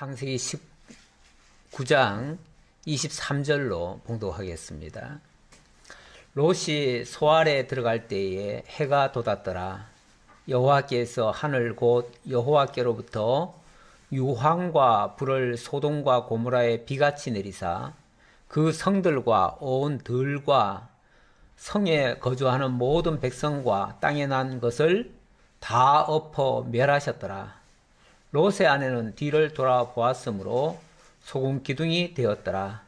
창세기 19장 23절로 봉독하겠습니다. 롯이 소알에 들어갈 때에 해가 돋았더라. 여호와께서 하늘 곧 여호와께로부터 유황과 불을 소돔과 고모라에 비같이 내리사 그 성들과 온 들과 성에 거주하는 모든 백성과 땅에 난 것을 다 엎어 멸하셨더라. 롯의 아내는 뒤를 돌아보았으므로 소금 기둥이 되었더라.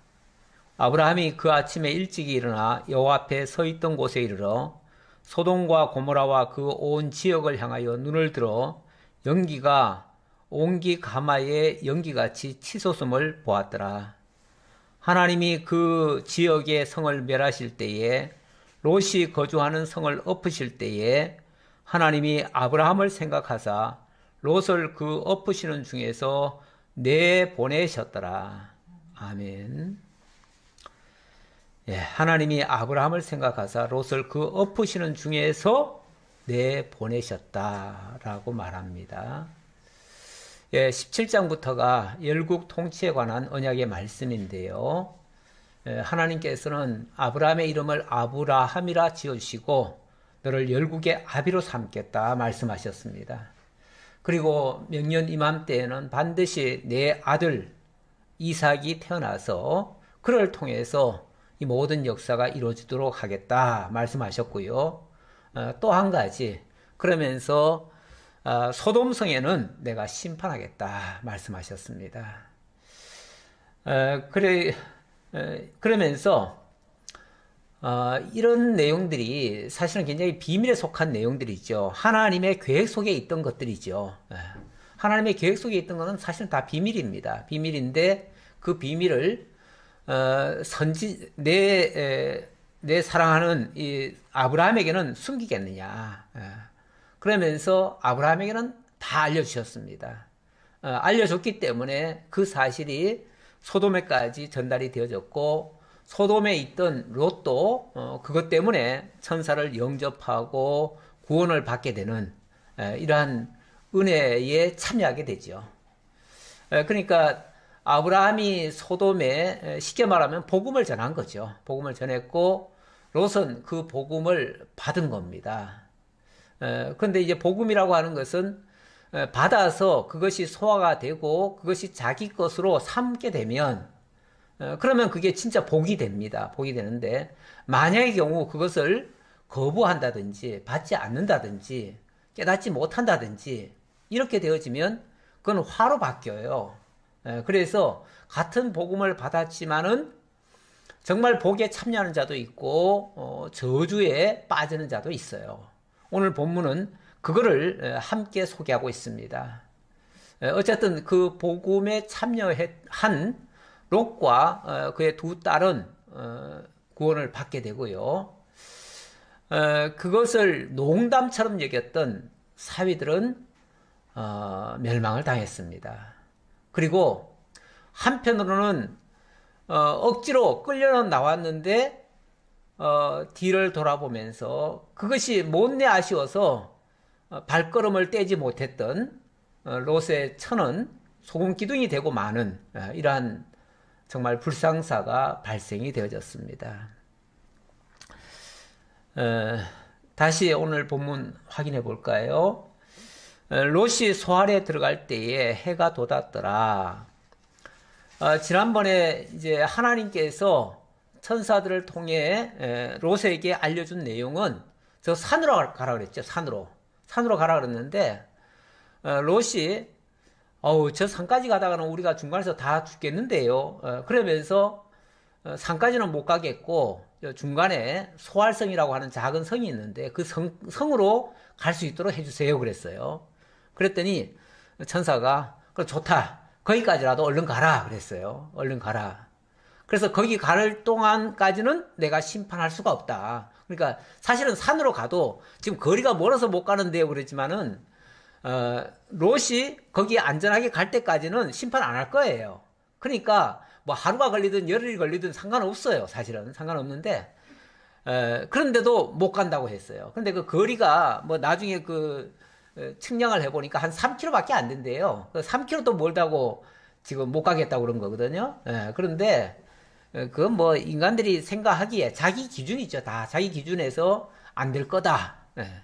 아브라함이 그 아침에 일찍 일어나 여호와 앞에 서 있던 곳에 이르러 소돔과 고모라와 그 온 지역을 향하여 눈을 들어 연기가 온기 가마의 연기같이 치솟음을 보았더라. 하나님이 그 지역의 성을 멸하실 때에 롯이 거주하는 성을 엎으실 때에 하나님이 아브라함을 생각하사 롯을 그 엎으시는 중에서 내보내셨더라. 아멘. 예, 하나님이 아브라함을 생각하사 롯을 그 엎으시는 중에서 내보내셨다라고 말합니다. 예, 17장부터가 열국 통치에 관한 언약의 말씀인데요. 예, 하나님께서는 아브라함의 이름을 아브라함이라 지으시고 너를 열국의 아비로 삼겠다 말씀하셨습니다. 그리고 명년 이맘때에는 반드시 내 아들 이삭이 태어나서 그를 통해서 이 모든 역사가 이루어지도록 하겠다 말씀하셨고요. 또 한 가지, 그러면서 소돔성에는 내가 심판하겠다 말씀하셨습니다. 그러면서 이런 내용들이 사실은 굉장히 비밀에 속한 내용들이죠. 하나님의 계획 속에 있던 것들이죠. 하나님의 계획 속에 있던 것은 사실은 다 비밀입니다. 비밀인데 그 비밀을 내 사랑하는 이 아브라함에게는 숨기겠느냐. 그러면서 아브라함에게는 다 알려주셨습니다. 알려줬기 때문에 그 사실이 소돔에까지 전달이 되어졌고 소돔에 있던 롯도 그것 때문에 천사를 영접하고 구원을 받게 되는 이러한 은혜에 참여하게 되죠. 그러니까 아브라함이 소돔에 쉽게 말하면 복음을 전한 거죠. 복음을 전했고 롯은 그 복음을 받은 겁니다. 그런데 이제 복음이라고 하는 것은 받아서 그것이 소화가 되고 그것이 자기 것으로 삼게 되면 그러면 그게 진짜 복이 됩니다. 복이 되는데 만약의 경우 그것을 거부한다든지 받지 않는다든지 깨닫지 못한다든지 이렇게 되어지면 그건 화로 바뀌어요. 그래서 같은 복음을 받았지만은 정말 복에 참여하는 자도 있고 저주에 빠지는 자도 있어요. 오늘 본문은 그거를 함께 소개하고 있습니다. 어쨌든 그 복음에 참여한 롯과 그의 두 딸은 구원을 받게 되고요. 그것을 농담처럼 여겼던 사위들은 멸망을 당했습니다. 그리고 한편으로는 억지로 끌려는 나왔는데 뒤를 돌아보면서 그것이 못내 아쉬워서 발걸음을 떼지 못했던 롯의 처는 소금 기둥이 되고 마는 이러한 정말 불상사가 발생이 되어졌습니다. 다시 오늘 본문 확인해 볼까요? 롯이 소알에 들어갈 때에 해가 돋았더라. 지난번에 이제 하나님께서 천사들을 통해 롯에게 알려준 내용은 저 산으로 가라 그랬죠. 산으로 가라 그랬는데 롯이 저 산까지 가다가는 우리가 중간에서 다 죽겠는데요. 그러면서 산까지는 못 가겠고 중간에 소알성이라고 하는 작은 성이 있는데 그 성으로 갈 수 있도록 해주세요 그랬어요. 그랬더니 천사가 그래 좋다. 거기까지라도 얼른 가라 그랬어요. 얼른 가라. 그래서 거기 갈 동안까지는 내가 심판할 수가 없다. 그러니까 사실은 산으로 가도 지금 거리가 멀어서 못 가는데요 그랬지만은 롯이 거기에 안전하게 갈 때까지는 심판 안 할 거예요. 그러니까 뭐 하루가 걸리든 열흘이 걸리든 상관없어요. 사실은 상관없는데 그런데도 못 간다고 했어요. 그런데 그 거리가 뭐 나중에 그 측량을 해보니까 한 3km밖에 안 된대요. 3km도 멀다고 지금 못 가겠다고 그런 거거든요. 예, 그런데 그건 뭐 인간들이 생각하기에 자기 기준이죠. 다 자기 기준에서 안 될 거다. 예.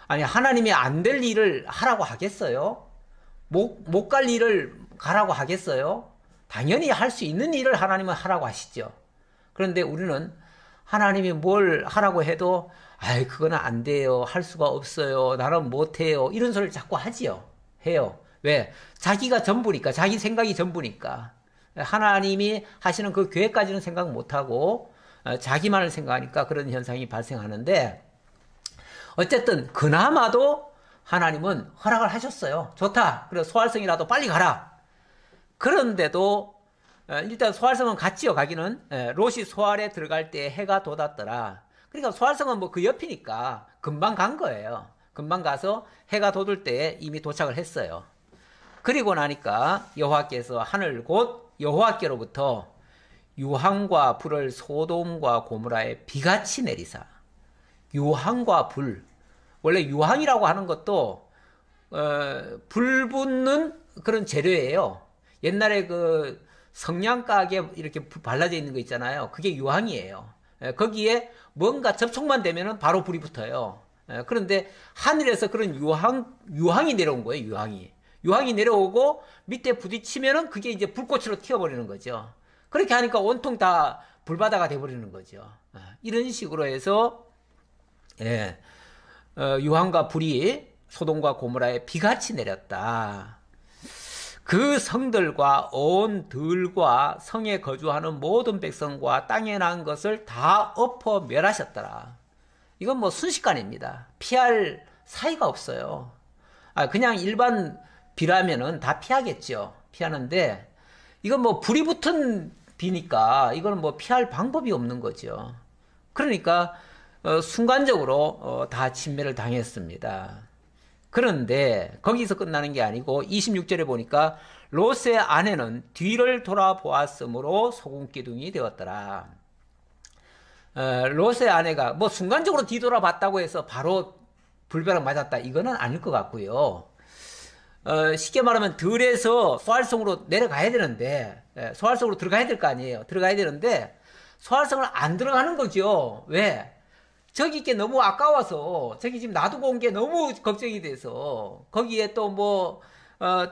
아니 하나님이 안 될 일을 하라고 하겠어요? 못 갈 일을 가라고 하겠어요? 당연히 할 수 있는 일을 하나님은 하라고 하시죠. 그런데 우리는 하나님이 뭘 하라고 해도 아이 그거는 안 돼요. 할 수가 없어요. 나는 못해요. 이런 소리를 자꾸 하지요. 해요. 왜? 자기가 전부니까. 자기 생각이 전부니까. 하나님이 하시는 그 계획까지는 생각 못하고 자기만을 생각하니까 그런 현상이 발생하는데 어쨌든 그나마도 하나님은 허락을 하셨어요. 좋다. 그래 소활성이라도 빨리 가라. 그런데도 일단 소활성은 갔지요. 가기는. 롯이 소활에 들어갈 때 해가 돋았더라. 그러니까 소활성은 뭐 그 옆이니까 금방 간 거예요. 금방 가서 해가 돋을 때 이미 도착을 했어요. 그리고 나니까 여호와께서 하늘 곧 여호와께로부터 유황과 불을 소돔과 고모라에 비같이 내리사. 유황과 불. 원래 유황이라고 하는 것도 불 붙는 그런 재료예요. 옛날에 그 성냥가게 이렇게 발라져 있는 거 있잖아요. 그게 유황이에요. 거기에 뭔가 접촉만 되면은 바로 불이 붙어요. 그런데 하늘에서 그런 유황이 내려온 거예요. 유황이 내려오고 밑에 부딪히면은 그게 이제 불꽃으로 튀어버리는 거죠. 그렇게 하니까 온통 다 불바다가 돼버리는 거죠. 이런 식으로 해서 유황과 불이 소돔과 고모라에 비같이 내렸다. 그 성들과 온 들과 성에 거주하는 모든 백성과 땅에 난 것을 다 엎어 멸하셨더라. 이건 뭐 순식간입니다. 피할 사이가 없어요. 그냥 일반 비라면은 다 피하겠죠. 피하는데 이건 뭐 불이 붙은 비니까 이거는 뭐 피할 방법이 없는 거죠. 그러니까 순간적으로 다 침멸을 당했습니다. 그런데 거기서 끝나는 게 아니고 26절에 보니까 롯의 아내는 뒤를 돌아보았으므로 소금기둥이 되었더라. 롯의 아내가 뭐 순간적으로 뒤돌아봤다고 해서 바로 불벼락 맞았다 이거는 아닐 것 같고요. 쉽게 말하면 들에서 소활성으로 내려가야 되는데 소활성으로 들어가야 될 거 아니에요. 들어가야 되는데 소활성을 안 들어가는 거죠. 왜? 저기 있게 너무 아까워서 저기 지금 놔두고 온 게 너무 걱정이 돼서 거기에 또 뭐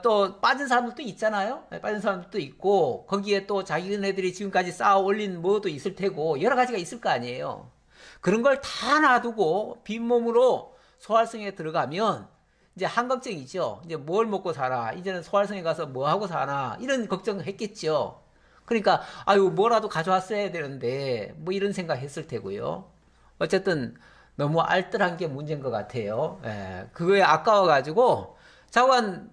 또 빠진 사람들도 있잖아요. 빠진 사람들도 있고 거기에 또 자기네들이 지금까지 쌓아 올린 뭐도 있을 테고 여러 가지가 있을 거 아니에요. 그런 걸 다 놔두고 빈몸으로 소활성에 들어가면 이제 한 걱정이죠. 이제 뭘 먹고 살아? 이제는 소활성에 가서 뭐 하고 사나? 이런 걱정을 했겠죠. 그러니까 아유 뭐라도 가져왔어야 되는데 뭐 이런 생각했을 테고요. 어쨌든 너무 알뜰한 게 문제인 것 같아요. 그거에 아까워가지고 자관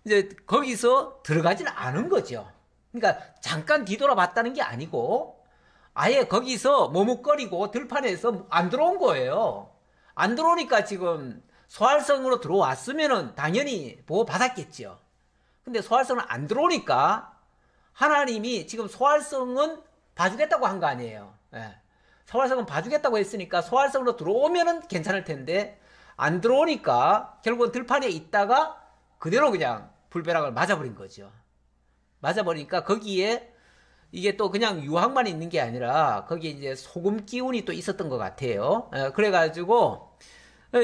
이제 거기서 들어가지는 않은 거죠. 그러니까 잠깐 뒤돌아봤다는 게 아니고 아예 거기서 머뭇거리고 들판에서 안 들어온 거예요. 안 들어오니까 지금 소활성으로 들어왔으면은 당연히 보호 받았겠죠. 근데 소활성은 안 들어오니까 하나님이 지금 소활성은 봐주겠다고 한 거 아니에요. 소활성은 봐주겠다고 했으니까 소활성으로 들어오면은 괜찮을 텐데 안 들어오니까 결국은 들판에 있다가 그대로 그냥 불벼락을 맞아버린 거죠. 맞아버리니까 거기에 이게 또 그냥 유황만 있는 게 아니라 거기에 이제 소금 기운이 또 있었던 것 같아요. 그래가지고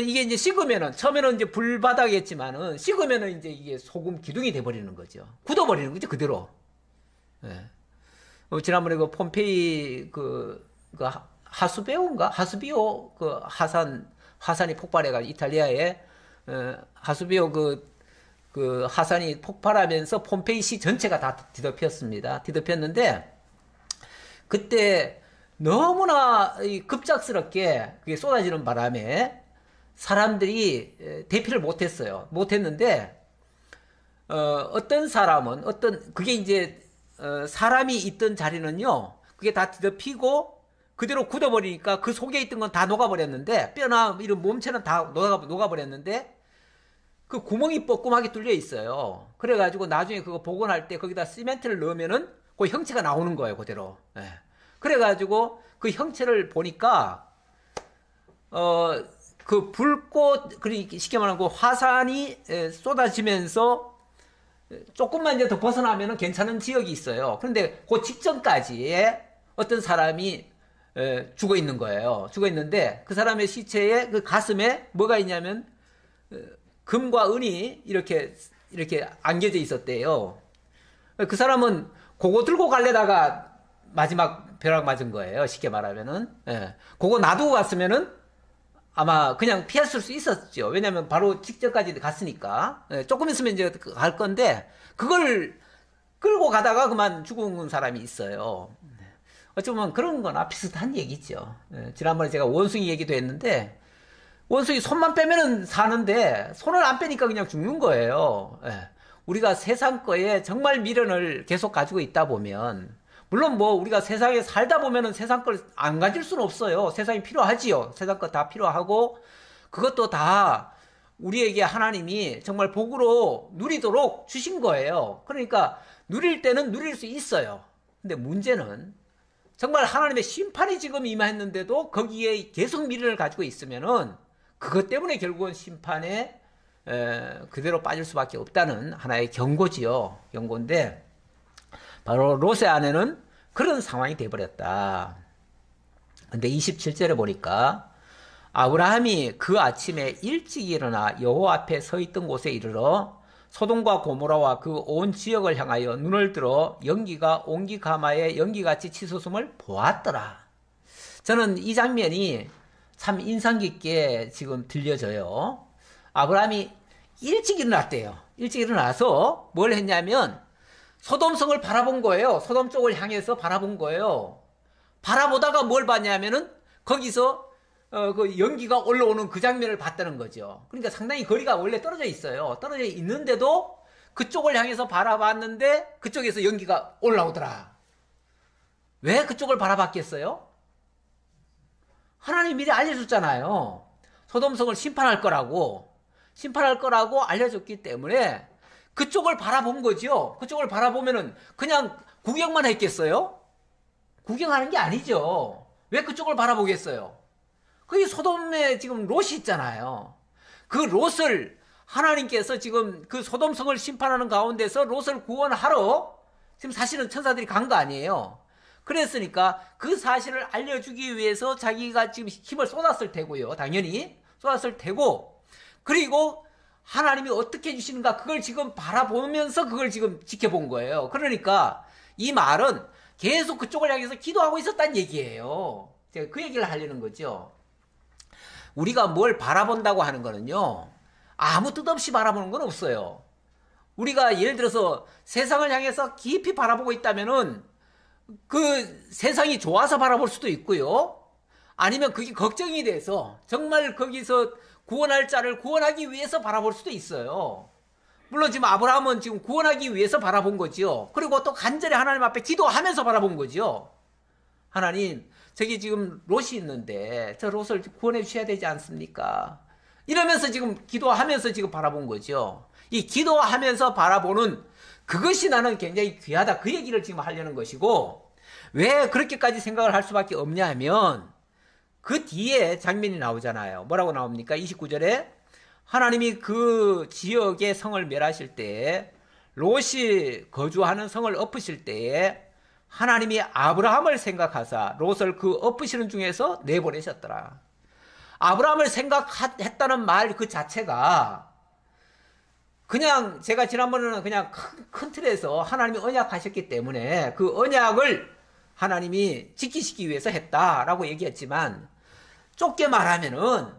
이게 이제 식으면은 처음에는 이제 불바다겠지만은 식으면은 이제 이게 소금 기둥이 돼버리는 거죠. 굳어버리는 거죠 그대로. 지난번에 그 폼페이 그 하수비오인가? 하수비오 그 화산이 폭발해가지고 이탈리아에 하수비오 그 화산이 폭발하면서 폼페이시 전체가 다 뒤덮였습니다. 뒤덮였는데 그때 너무나 급작스럽게 그게 쏟아지는 바람에 사람들이 대피를 못했어요. 못했는데 어떤 사람은 그게 이제 사람이 있던 자리는요. 그게 다 뒤덮이고 그대로 굳어버리니까 그 속에 있던 건 다 녹아버렸는데 뼈나 이런 몸체는 다 녹아버렸는데 그 구멍이 뻐끔하게 뚫려 있어요. 그래가지고 나중에 그거 복원할 때 거기다 시멘트를 넣으면은 그 형체가 나오는 거예요, 그대로. 그래가지고 그 형체를 보니까 그 불꽃, 그러니까 쉽게 말하면 그 화산이 쏟아지면서 조금만 이제 더 벗어나면은 괜찮은 지역이 있어요. 그런데 그 직전까지 어떤 사람이 죽어 있는 거예요. 죽어 있는데 그 사람의 시체에 그 가슴에 뭐가 있냐면 금과 은이 이렇게 안겨져 있었대요. 그 사람은 그거 들고 갈래다가 마지막 벼락 맞은 거예요. 쉽게 말하면은. 그거 놔두고 갔으면은 아마 그냥 피했을 수 있었죠. 왜냐면 바로 직전까지 갔으니까. 조금 있으면 이제 갈 건데 그걸 끌고 가다가 그만 죽은 사람이 있어요. 어쩌면 그런 거나 비슷한 얘기죠. 지난번에 제가 원숭이 얘기도 했는데 원숭이 손만 빼면은 사는데 손을 안 빼니까 그냥 죽는 거예요. 우리가 세상 거에 정말 미련을 계속 가지고 있다 보면 물론 뭐 우리가 세상에 살다 보면은 세상 걸 안 가질 수는 없어요. 세상이 필요하지요. 세상 거 다 필요하고 그것도 다 우리에게 하나님이 정말 복으로 누리도록 주신 거예요. 그러니까 누릴 때는 누릴 수 있어요. 근데 문제는 정말 하나님의 심판이 지금 임했는데도 거기에 계속 미련을 가지고 있으면은 그것 때문에 결국은 심판에 그대로 빠질 수밖에 없다는 하나의 경고지요. 경고인데 바로 롯의 아내는 그런 상황이 되어버렸다. 근데 27절에 보니까 아브라함이 그 아침에 일찍 일어나 여호와 앞에 서 있던 곳에 이르러 소돔과 고모라와 그 온 지역을 향하여 눈을 들어 연기가 옹기 가마에 연기같이 치솟음을 보았더라. 저는 이 장면이 참 인상 깊게 지금 들려져요. 아브라함이 일찍 일어났대요. 일찍 일어나서 뭘 했냐면 소돔성을 바라본 거예요. 소돔 쪽을 향해서 바라본 거예요. 바라보다가 뭘 봤냐면은 거기서 그 연기가 올라오는 그 장면을 봤다는 거죠. 그러니까 상당히 거리가 원래 떨어져 있어요. 떨어져 있는데도 그쪽을 향해서 바라봤는데 그쪽에서 연기가 올라오더라. 왜 그쪽을 바라봤겠어요? 하나님이 미리 알려줬잖아요. 소돔성을 심판할 거라고 알려줬기 때문에 그쪽을 바라본 거죠. 그쪽을 바라보면은 그냥 구경만 했겠어요? 구경하는 게 아니죠. 왜 그쪽을 바라보겠어요? 거기 소돔에 지금 롯이 있잖아요. 그 롯을 하나님께서 지금 그 소돔성을 심판하는 가운데서 롯을 구원하러 지금 사실은 천사들이 간 거 아니에요. 그랬으니까 그 사실을 알려주기 위해서 자기가 지금 힘을 쏟았을 테고요. 당연히 쏟았을 테고 그리고 하나님이 어떻게 해주시는가 그걸 지금 바라보면서 그걸 지금 지켜본 거예요. 그러니까 이 말은 계속 그쪽을 향해서 기도하고 있었다는 얘기예요. 제가 그 얘기를 하려는 거죠. 우리가 뭘 바라본다고 하는 거는요. 아무 뜻 없이 바라보는 건 없어요. 우리가 예를 들어서 세상을 향해서 깊이 바라보고 있다면은 그 세상이 좋아서 바라볼 수도 있고요. 아니면 그게 걱정이 돼서 정말 거기서 구원할 자를 구원하기 위해서 바라볼 수도 있어요. 물론 지금 아브라함은 지금 구원하기 위해서 바라본 거지요. 그리고 또 간절히 하나님 앞에 기도하면서 바라본 거지요. 하나님, 저기 지금 롯이 있는데 저 롯을 구원해 주셔야 되지 않습니까? 이러면서 지금 기도하면서 지금 바라본 거죠. 이 기도하면서 바라보는 그것이 나는 굉장히 귀하다. 그 얘기를 지금 하려는 것이고 왜 그렇게까지 생각을 할 수밖에 없냐 하면 그 뒤에 장면이 나오잖아요. 뭐라고 나옵니까? 29절에 하나님이 그 지역의 성을 멸하실 때에 롯이 거주하는 성을 엎으실 때에 하나님이 아브라함을 생각하사 롯을 그 엎으시는 중에서 내보내셨더라. 아브라함을 생각했다는 말 그 자체가 그냥 제가 지난번에는 그냥 큰 틀에서 하나님이 언약하셨기 때문에 그 언약을 하나님이 지키시기 위해서 했다라고 얘기했지만 좁게 말하면은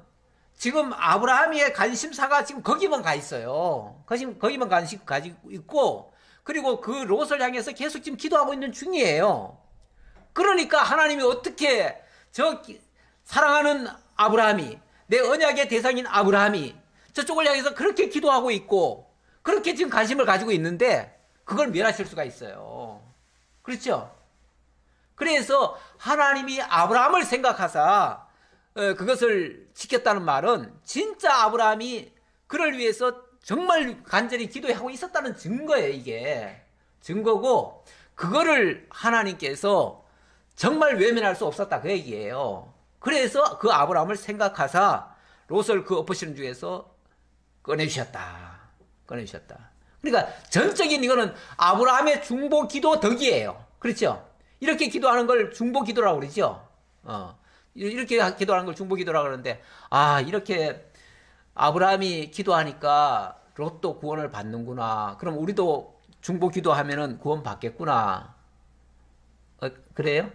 지금 아브라함의 관심사가 지금 거기만 가 있어요. 거기만 관심 가지고 있고 그리고 그 롯을 향해서 계속 지금 기도하고 있는 중이에요. 그러니까 하나님이 어떻게 저 사랑하는 아브라함이 내 언약의 대상인 아브라함이 저쪽을 향해서 그렇게 기도하고 있고 그렇게 지금 관심을 가지고 있는데 그걸 멸하실 수가 있어요. 그렇죠? 그래서 하나님이 아브라함을 생각하사 그것을 지켰다는 말은 진짜 아브라함이 그를 위해서 정말 간절히 기도하고 있었다는 증거예요. 이게 증거고 그거를 하나님께서 정말 외면할 수 없었다 그 얘기예요. 그래서 그 아브라함을 생각하사 롯을 그 엎으시는 중에서 꺼내주셨다. 그러니까 전적인 이거는 아브라함의 중보 기도 덕이에요. 그렇죠? 이렇게 기도하는 걸 중보 기도라고 그러죠. 이렇게 기도하는 걸 중보 기도라고 그러는데, 이렇게 아브라함이 기도하니까 롯도 구원을 받는구나. 그럼 우리도 중보 기도하면은 구원 받겠구나. 그래요?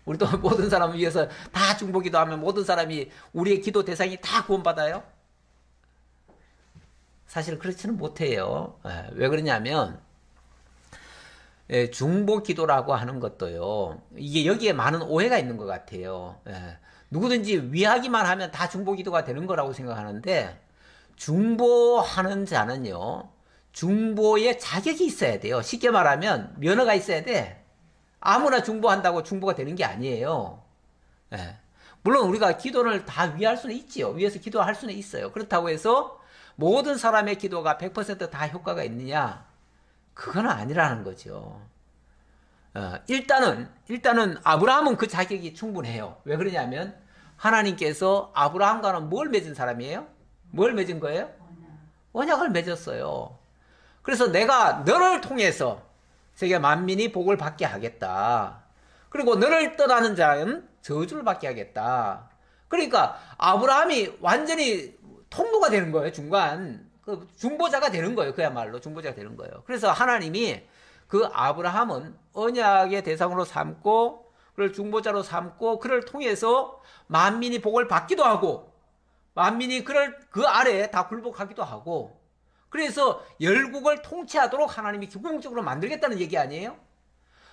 우리도 모든 사람을 위해서 다 중보 기도하면 모든 사람이 우리의 기도 대상이 다 구원받아요? 사실 그렇지는 못해요. 왜 그러냐면 중보 기도라고 하는 것도요. 이게 여기에 많은 오해가 있는 것 같아요. 누구든지 위하기만 하면 다 중보 기도가 되는 거라고 생각하는데 중보하는 자는요. 중보의 자격이 있어야 돼요. 쉽게 말하면 면허가 있어야 돼. 아무나 중보한다고 중보가 되는 게 아니에요. 물론 우리가 기도를 다 위할 수는 있지요. 위해서 기도할 수는 있어요. 그렇다고 해서 모든 사람의 기도가 100%다 효과가 있느냐? 그건 아니라는 거죠. 일단은 아브라함은 그 자격이 충분해요. 왜 그러냐면 하나님께서 아브라함과는 뭘 맺은 사람이에요? 뭘 맺은 거예요? 언약을 맺었어요. 그래서 내가 너를 통해서 세계 만민이 복을 받게 하겠다. 그리고 너를 떠나는 자는 저주를 받게 하겠다. 그러니까 아브라함이 완전히 통로가 되는 거예요. 그 중보자가 되는 거예요. 그야말로 중보자가 되는 거예요. 그래서 하나님이 그 아브라함은 언약의 대상으로 삼고 그를 중보자로 삼고 그를 통해서 만민이 복을 받기도 하고 만민이 그를 그 아래에 다 굴복하기도 하고 그래서 열국을 통치하도록 하나님이 기본적으로 만들겠다는 얘기 아니에요?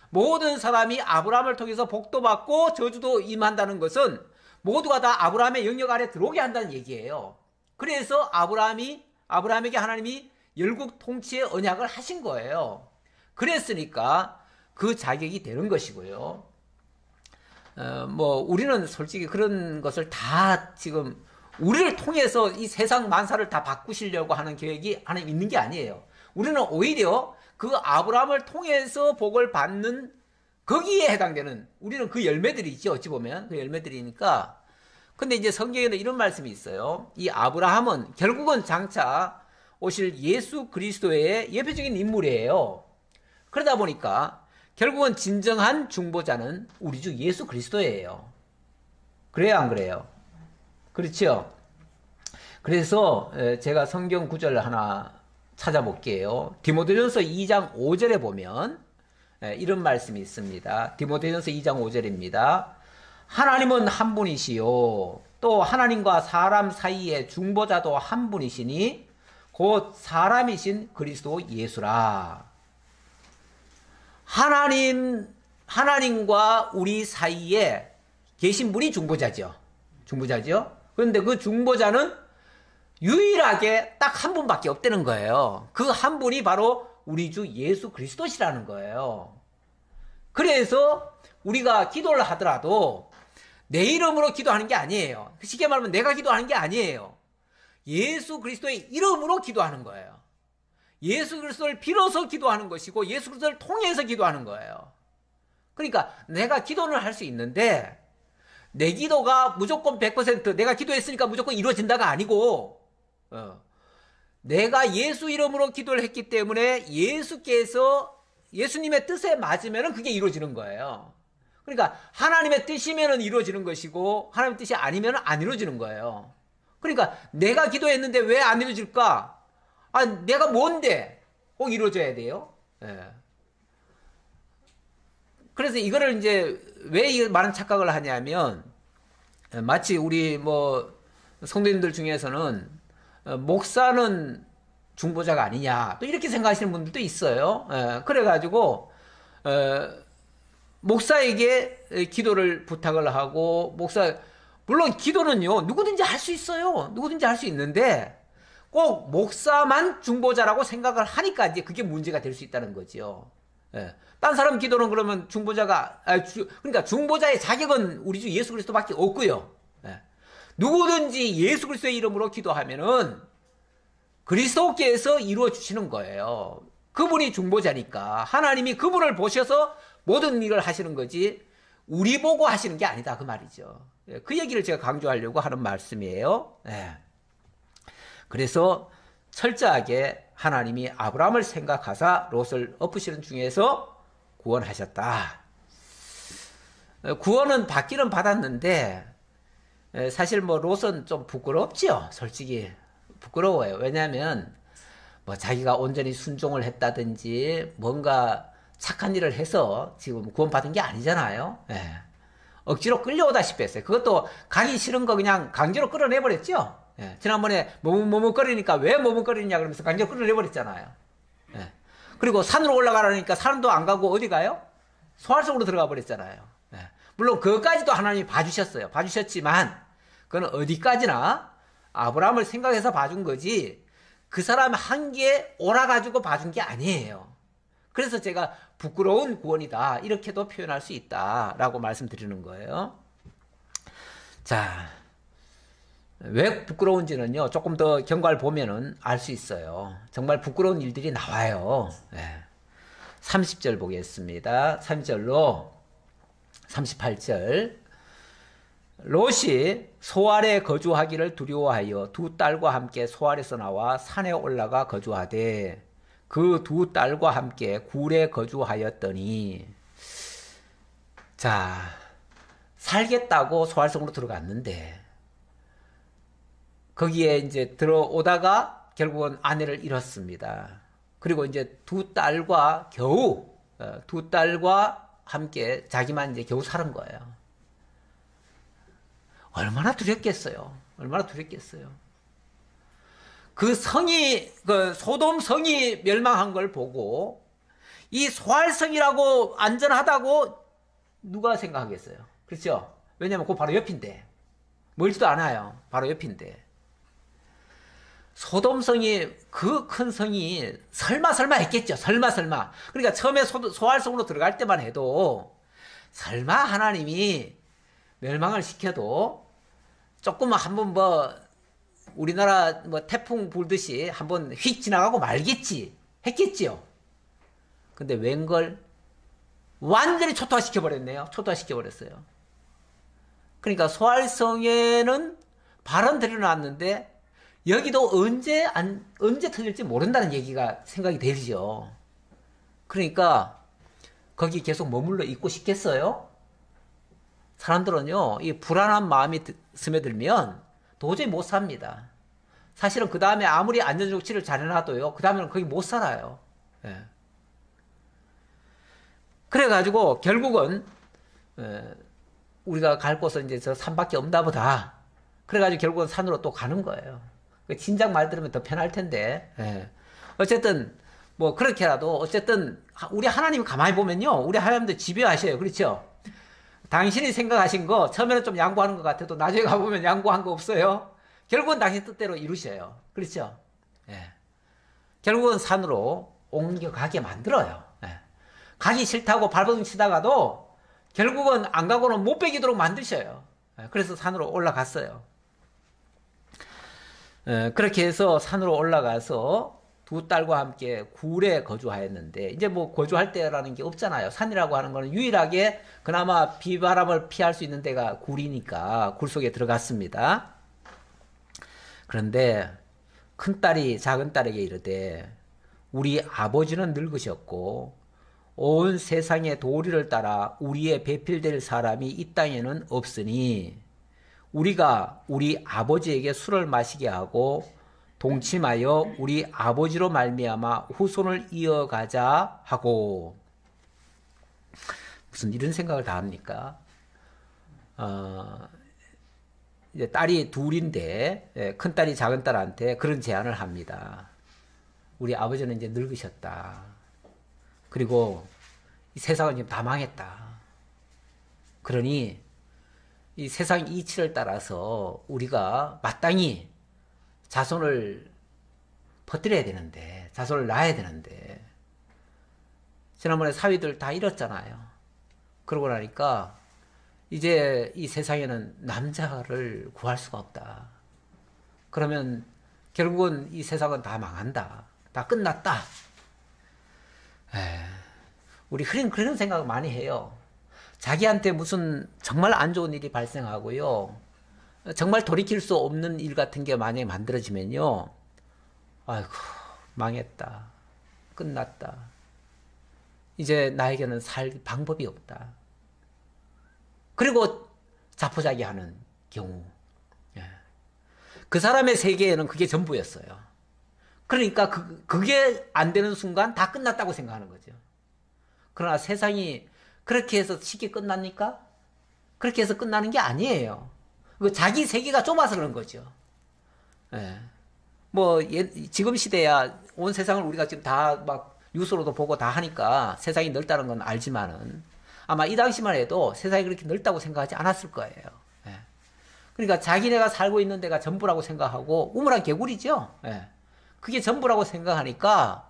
모든 사람이 아브라함을 통해서 복도 받고 저주도 임한다는 것은 모두가 다 아브라함의 영역 아래 들어오게 한다는 얘기예요. 그래서 아브라함에게 하나님이 열국 통치의 언약을 하신 거예요. 그랬으니까 그 자격이 되는 것이고요. 우리는 솔직히 그런 것을 다 지금 우리를 통해서 이 세상 만사를 다 바꾸시려고 하는 계획이 하나님 있는 게 아니에요. 우리는 오히려 그 아브라함을 통해서 복을 받는 거기에 해당되는 우리는 그 열매들이 있죠. 어찌 보면 그 열매들이니까. 근데 이제 성경에는 이런 말씀이 있어요. 이 아브라함은 결국은 장차 오실 예수 그리스도의 예표적인 인물이에요. 그러다 보니까 결국은 진정한 중보자는 우리 주 예수 그리스도예요. 그래요, 안 그래요? 그렇죠? 그래서 제가 성경 구절을 하나 찾아볼게요. 디모데전서 2장 5절에 보면 이런 말씀이 있습니다. 디모데전서 2장 5절입니다. 하나님은 한 분이시요 또 하나님과 사람 사이의 중보자도 한 분이시니 곧 사람이신 그리스도 예수라. 하나님과 우리 사이에 계신 분이 중보자죠. 그런데 그 중보자는 유일하게 딱 한 분밖에 없다는 거예요. 그 한 분이 바로 우리 주 예수 그리스도시라는 거예요. 그래서 우리가 기도를 하더라도 내 이름으로 기도하는 게 아니에요. 쉽게 말하면 내가 기도하는 게 아니에요. 예수 그리스도의 이름으로 기도하는 거예요. 예수 그리스도를 빌어서 기도하는 것이고 예수 그리스도를 통해서 기도하는 거예요. 그러니까 내가 기도는 할 수 있는데 내 기도가 무조건 100% 내가 기도했으니까 무조건 이루어진다가 아니고 내가 예수 이름으로 기도를 했기 때문에 예수님의 뜻에 맞으면 그게 이루어지는 거예요. 그러니까 하나님의 뜻이면 이루어지는 것이고 하나님의 뜻이 아니면 안 이루어지는 거예요. 그러니까 내가 기도했는데 왜 안 이루어질까? 내가 뭔데 꼭 이루어져야 돼요? 그래서 이거를 이제 왜 이 많은 착각을 하냐면 마치 우리 성도님들 중에서는 목사는 중보자가 아니냐 또 이렇게 생각하시는 분들도 있어요. 그래가지고 목사에게 기도를 부탁을 하고 물론 기도는요 누구든지 할 수 있어요. 누구든지 할 수 있는데 꼭 목사만 중보자라고 생각을 하니까 이제 그게 문제가 될 수 있다는 거죠. 딴 사람 기도는 그러면 그러니까 중보자의 자격은 우리 주 예수 그리스도밖에 없고요. 누구든지 예수 그리스도의 이름으로 기도하면은 그리스도께서 이루어 주시는 거예요. 그분이 중보자니까 하나님이 그분을 보셔서 모든 일을 하시는 거지 우리 보고 하시는 게 아니다 그 말이죠. 그 얘기를 제가 강조하려고 하는 말씀이에요. 그래서 철저하게 하나님이 아브라함을 생각하사 롯을 엎으시는 중에서 구원하셨다. 구원은 받기는 받았는데 사실 뭐 롯은 좀 부끄럽지요. 솔직히 부끄러워요. 왜냐하면 뭐 자기가 온전히 순종을 했다든지 뭔가 착한 일을 해서 지금 구원받은 게 아니잖아요. 예. 억지로 끌려오다시피 했어요. 그것도 가기 싫은 거 그냥 강제로 끌어내버렸죠. 예. 지난번에 머뭇거리니까 왜 머뭇거리냐 그러면서 강제로 끌어내버렸잖아요. 예. 그리고 산으로 올라가라니까 산도 안 가고 어디 가요? 소알 속으로 들어가 버렸잖아요. 예. 물론 그것까지도 하나님이 봐주셨어요. 봐주셨지만 그건 어디까지나 아브라함을 생각해서 봐준 거지 그 사람 한계에 올라가지고 봐준 게 아니에요. 그래서 제가 부끄러운 구원이다 이렇게도 표현할 수 있다라고 말씀드리는 거예요. 자, 왜 부끄러운지는요 조금 더 경과를 보면은 알 수 있어요. 정말 부끄러운 일들이 나와요. 네. 30절 보겠습니다. 3절로 38절 롯이 소알에 거주하기를 두려워하여 두 딸과 함께 소알에서 나와 산에 올라가 거주하되 그 두 딸과 함께 굴에 거주하였더니 자 살겠다고 소알성으로 들어갔는데 거기에 이제 들어오다가 결국은 아내를 잃었습니다. 그리고 이제 두 딸과 함께 자기만 이제 겨우 사는 거예요. 얼마나 두렵겠어요. 얼마나 두렵겠어요. 그 소돔 성이 멸망한 걸 보고 이 소알성이라고 안전하다고 누가 생각하겠어요. 그렇죠? 왜냐면 그거 바로 옆인데. 멀지도 않아요. 바로 옆인데. 소돔성이 그 큰 성이 설마 했겠죠. 설마. 그러니까 처음에 소알성으로 들어갈 때만 해도 설마 하나님이 멸망을 시켜도 조금 한번 뭐 우리나라 뭐 태풍 불듯이 한번 휙 지나가고 말겠지 했겠지요. 근데 웬걸 완전히 초토화시켜 버렸네요. 초토화시켜 버렸어요. 그러니까 소알성에는 발은 들여놨는데 여기도 언제 터질지 모른다는 얘기가 생각이 되죠. 그러니까 거기 계속 머물러 있고 싶겠어요? 사람들은요, 이 불안한 마음이 스며들면 도저히 못 삽니다. 사실은 그 다음에 아무리 안전조치를 잘 해놔도요, 그 다음에는 거기 못 살아요. 예. 그래가지고 결국은 우리가 갈 곳은 이제 저 산밖에 없나 보다. 그래가지고 결국은 산으로 또 가는 거예요. 진작 말 들으면 더 편할 텐데. 예. 어쨌든 뭐 그렇게라도 어쨌든 우리 하나님 가만히 보면요, 우리 하나님도 집요하셔요. 그렇죠? 당신이 생각하신 거 처음에는 좀 양보하는 것 같아도 나중에 가보면 양보한 거 없어요. 결국은 당신 뜻대로 이루셔요. 그렇죠? 예. 결국은 산으로 옮겨가게 만들어요. 예. 가기 싫다고 발버둥 치다가도 결국은 안 가고는 못 베기도록 만드셔요. 예. 그래서 산으로 올라갔어요. 예. 그렇게 해서 산으로 올라가서 두 딸과 함께 굴에 거주하였는데 이제 뭐 거주할 때라는 게 없잖아요. 산이라고 하는 거는 유일하게 그나마 비바람을 피할 수 있는 데가 굴이니까 굴 속에 들어갔습니다. 그런데 큰딸이 작은딸에게 이르되 우리 아버지는 늙으셨고 온 세상의 도리를 따라 우리의 배필될 사람이 이 땅에는 없으니 우리가 우리 아버지에게 술을 마시게 하고 동침하여 우리 아버지로 말미암아 후손을 이어가자 하고. 무슨 이런 생각을 다 합니까? 이제 딸이 둘인데 큰 딸이 작은 딸한테 그런 제안을 합니다. 우리 아버지는 이제 늙으셨다. 그리고 이 세상은 지금 다 망했다. 그러니 이 세상 이치를 따라서 우리가 마땅히 자손을 퍼뜨려야 되는데, 자손을 낳아야 되는데, 지난번에 사위들 다 잃었잖아요. 그러고 나니까 이제 이 세상에는 남자를 구할 수가 없다. 그러면 결국은 이 세상은 다 망한다. 다 끝났다. 우리 그런 생각을 많이 해요. 자기한테 무슨 정말 안 좋은 일이 발생하고요. 정말 돌이킬 수 없는 일 같은 게 만약에 만들어지면요. 아이고, 망했다. 끝났다. 이제 나에게는 살 방법이 없다. 그리고 자포자기하는 경우. 그 사람의 세계에는 그게 전부였어요. 그러니까 그게 안 되는 순간 다 끝났다고 생각하는 거죠. 그러나 세상이 그렇게 해서 쉽게 끝납니까? 그렇게 해서 끝나는 게 아니에요. 자기 세계가 좁아서 그런 거죠. 지금 시대야 온 세상을 우리가 지금 다 막 뉴스로도 보고 다 하니까 세상이 넓다는 건 알지만은 아마 이 당시만 해도 세상이 그렇게 넓다고 생각하지 않았을 거예요. 그러니까 자기네가 살고 있는 데가 전부라고 생각하고 우물한 개구리죠. 그게 전부라고 생각하니까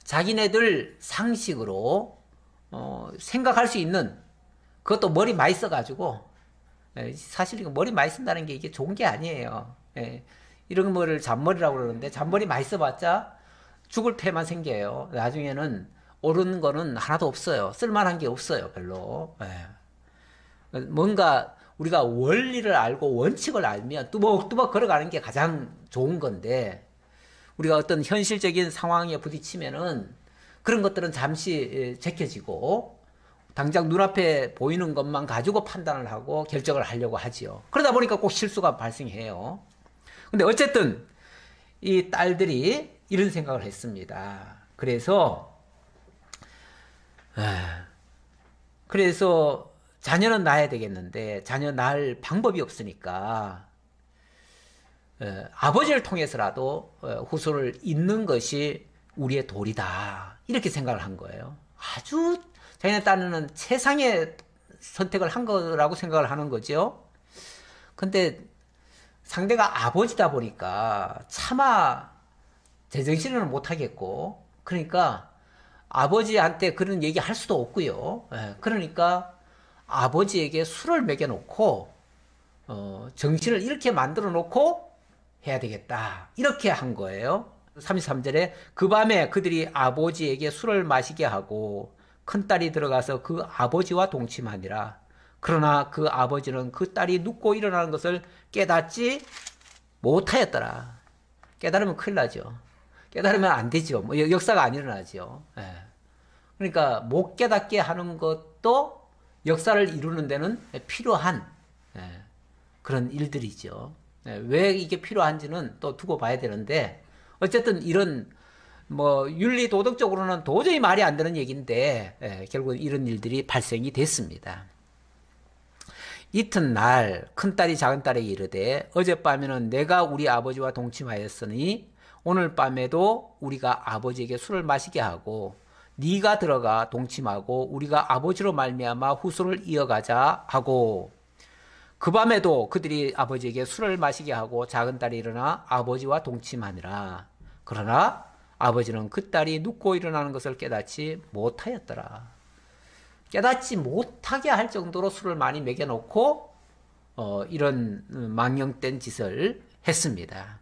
자기네들 상식으로 생각할 수 있는 그것도 머리 많이 써가지고 사실 이거 머리 많이 쓴다는 게 이게 좋은 게 아니에요. 이런 거를 잔머리라고 그러는데 잔머리 많이 써봤자 죽을 패만 생겨요. 나중에는 옳은 거는 하나도 없어요. 쓸만한 게 없어요. 별로. 뭔가 우리가 원리를 알고 원칙을 알면 뚜벅뚜벅 걸어가는 게 가장 좋은 건데 우리가 어떤 현실적인 상황에 부딪히면은 그런 것들은 잠시 제껴지고 당장 눈앞에 보이는 것만 가지고 판단을 하고 결정을 하려고 하지요. 그러다 보니까 꼭 실수가 발생해요. 근데 어쨌든 이 딸들이 이런 생각을 했습니다. 그래서 자녀는 낳아야 되겠는데 자녀 낳을 방법이 없으니까 아버지를 통해서라도 후손을 잇는 것이 우리의 도리다. 이렇게 생각을 한 거예요. 아주 자기네 딸은 최상의 선택을 한 거라고 생각을 하는 거죠. 근데 상대가 아버지다 보니까 차마 제정신은 못하겠고 그러니까 아버지한테 그런 얘기 할 수도 없고요. 그러니까 아버지에게 술을 먹여놓고 정신을 이렇게 만들어 놓고 해야 되겠다. 이렇게 한 거예요. 33절에 그 밤에 그들이 아버지에게 술을 마시게 하고 큰딸이 들어가서 그 아버지와 동침하니라. 그러나 그 아버지는 그 딸이 눕고 일어나는 것을 깨닫지 못하였더라. 깨달으면 큰일 나죠. 깨달으면 안 되죠. 역사가 안 일어나죠. 그러니까 못 깨닫게 하는 것도 역사를 이루는 데는 필요한 그런 일들이죠. 왜 이게 필요한지는 또 두고 봐야 되는데 어쨌든 이런 윤리 도덕적으로는 도저히 말이 안 되는 얘기인데 결국 이런 일들이 발생이 됐습니다. 이튿날 큰딸이 작은딸에게 이르되 어젯밤에는 내가 우리 아버지와 동침하였으니 오늘 밤에도 우리가 아버지에게 술을 마시게 하고 네가 들어가 동침하고 우리가 아버지로 말미암아 후손을 이어가자 하고 그 밤에도 그들이 아버지에게 술을 마시게 하고 작은딸이 일어나 아버지와 동침하니라. 그러나 아버지는 그 딸이 눕고 일어나는 것을 깨닫지 못하였더라. 깨닫지 못하게 할 정도로 술을 많이 먹여놓고 이런 망령된 짓을 했습니다.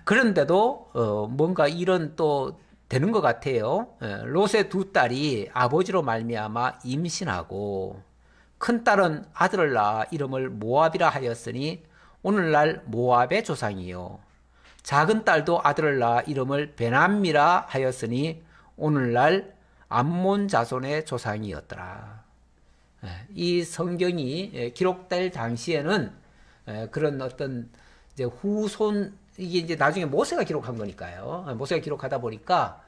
그런데도 뭔가 일은 또 되는 것 같아요. 롯의 두 딸이 아버지로 말미암아 임신하고 큰딸은 아들을 낳아 이름을 모압이라 하였으니 오늘날 모압의 조상이요 작은 딸도 아들을 낳아 이름을 베남미라 하였으니 오늘날 암몬 자손의 조상이었더라. 이 성경이 기록될 당시에는 그런 어떤 이제 후손 이게 이제 나중에 모세가 기록한 거니까요. 모세가 기록하다 보니까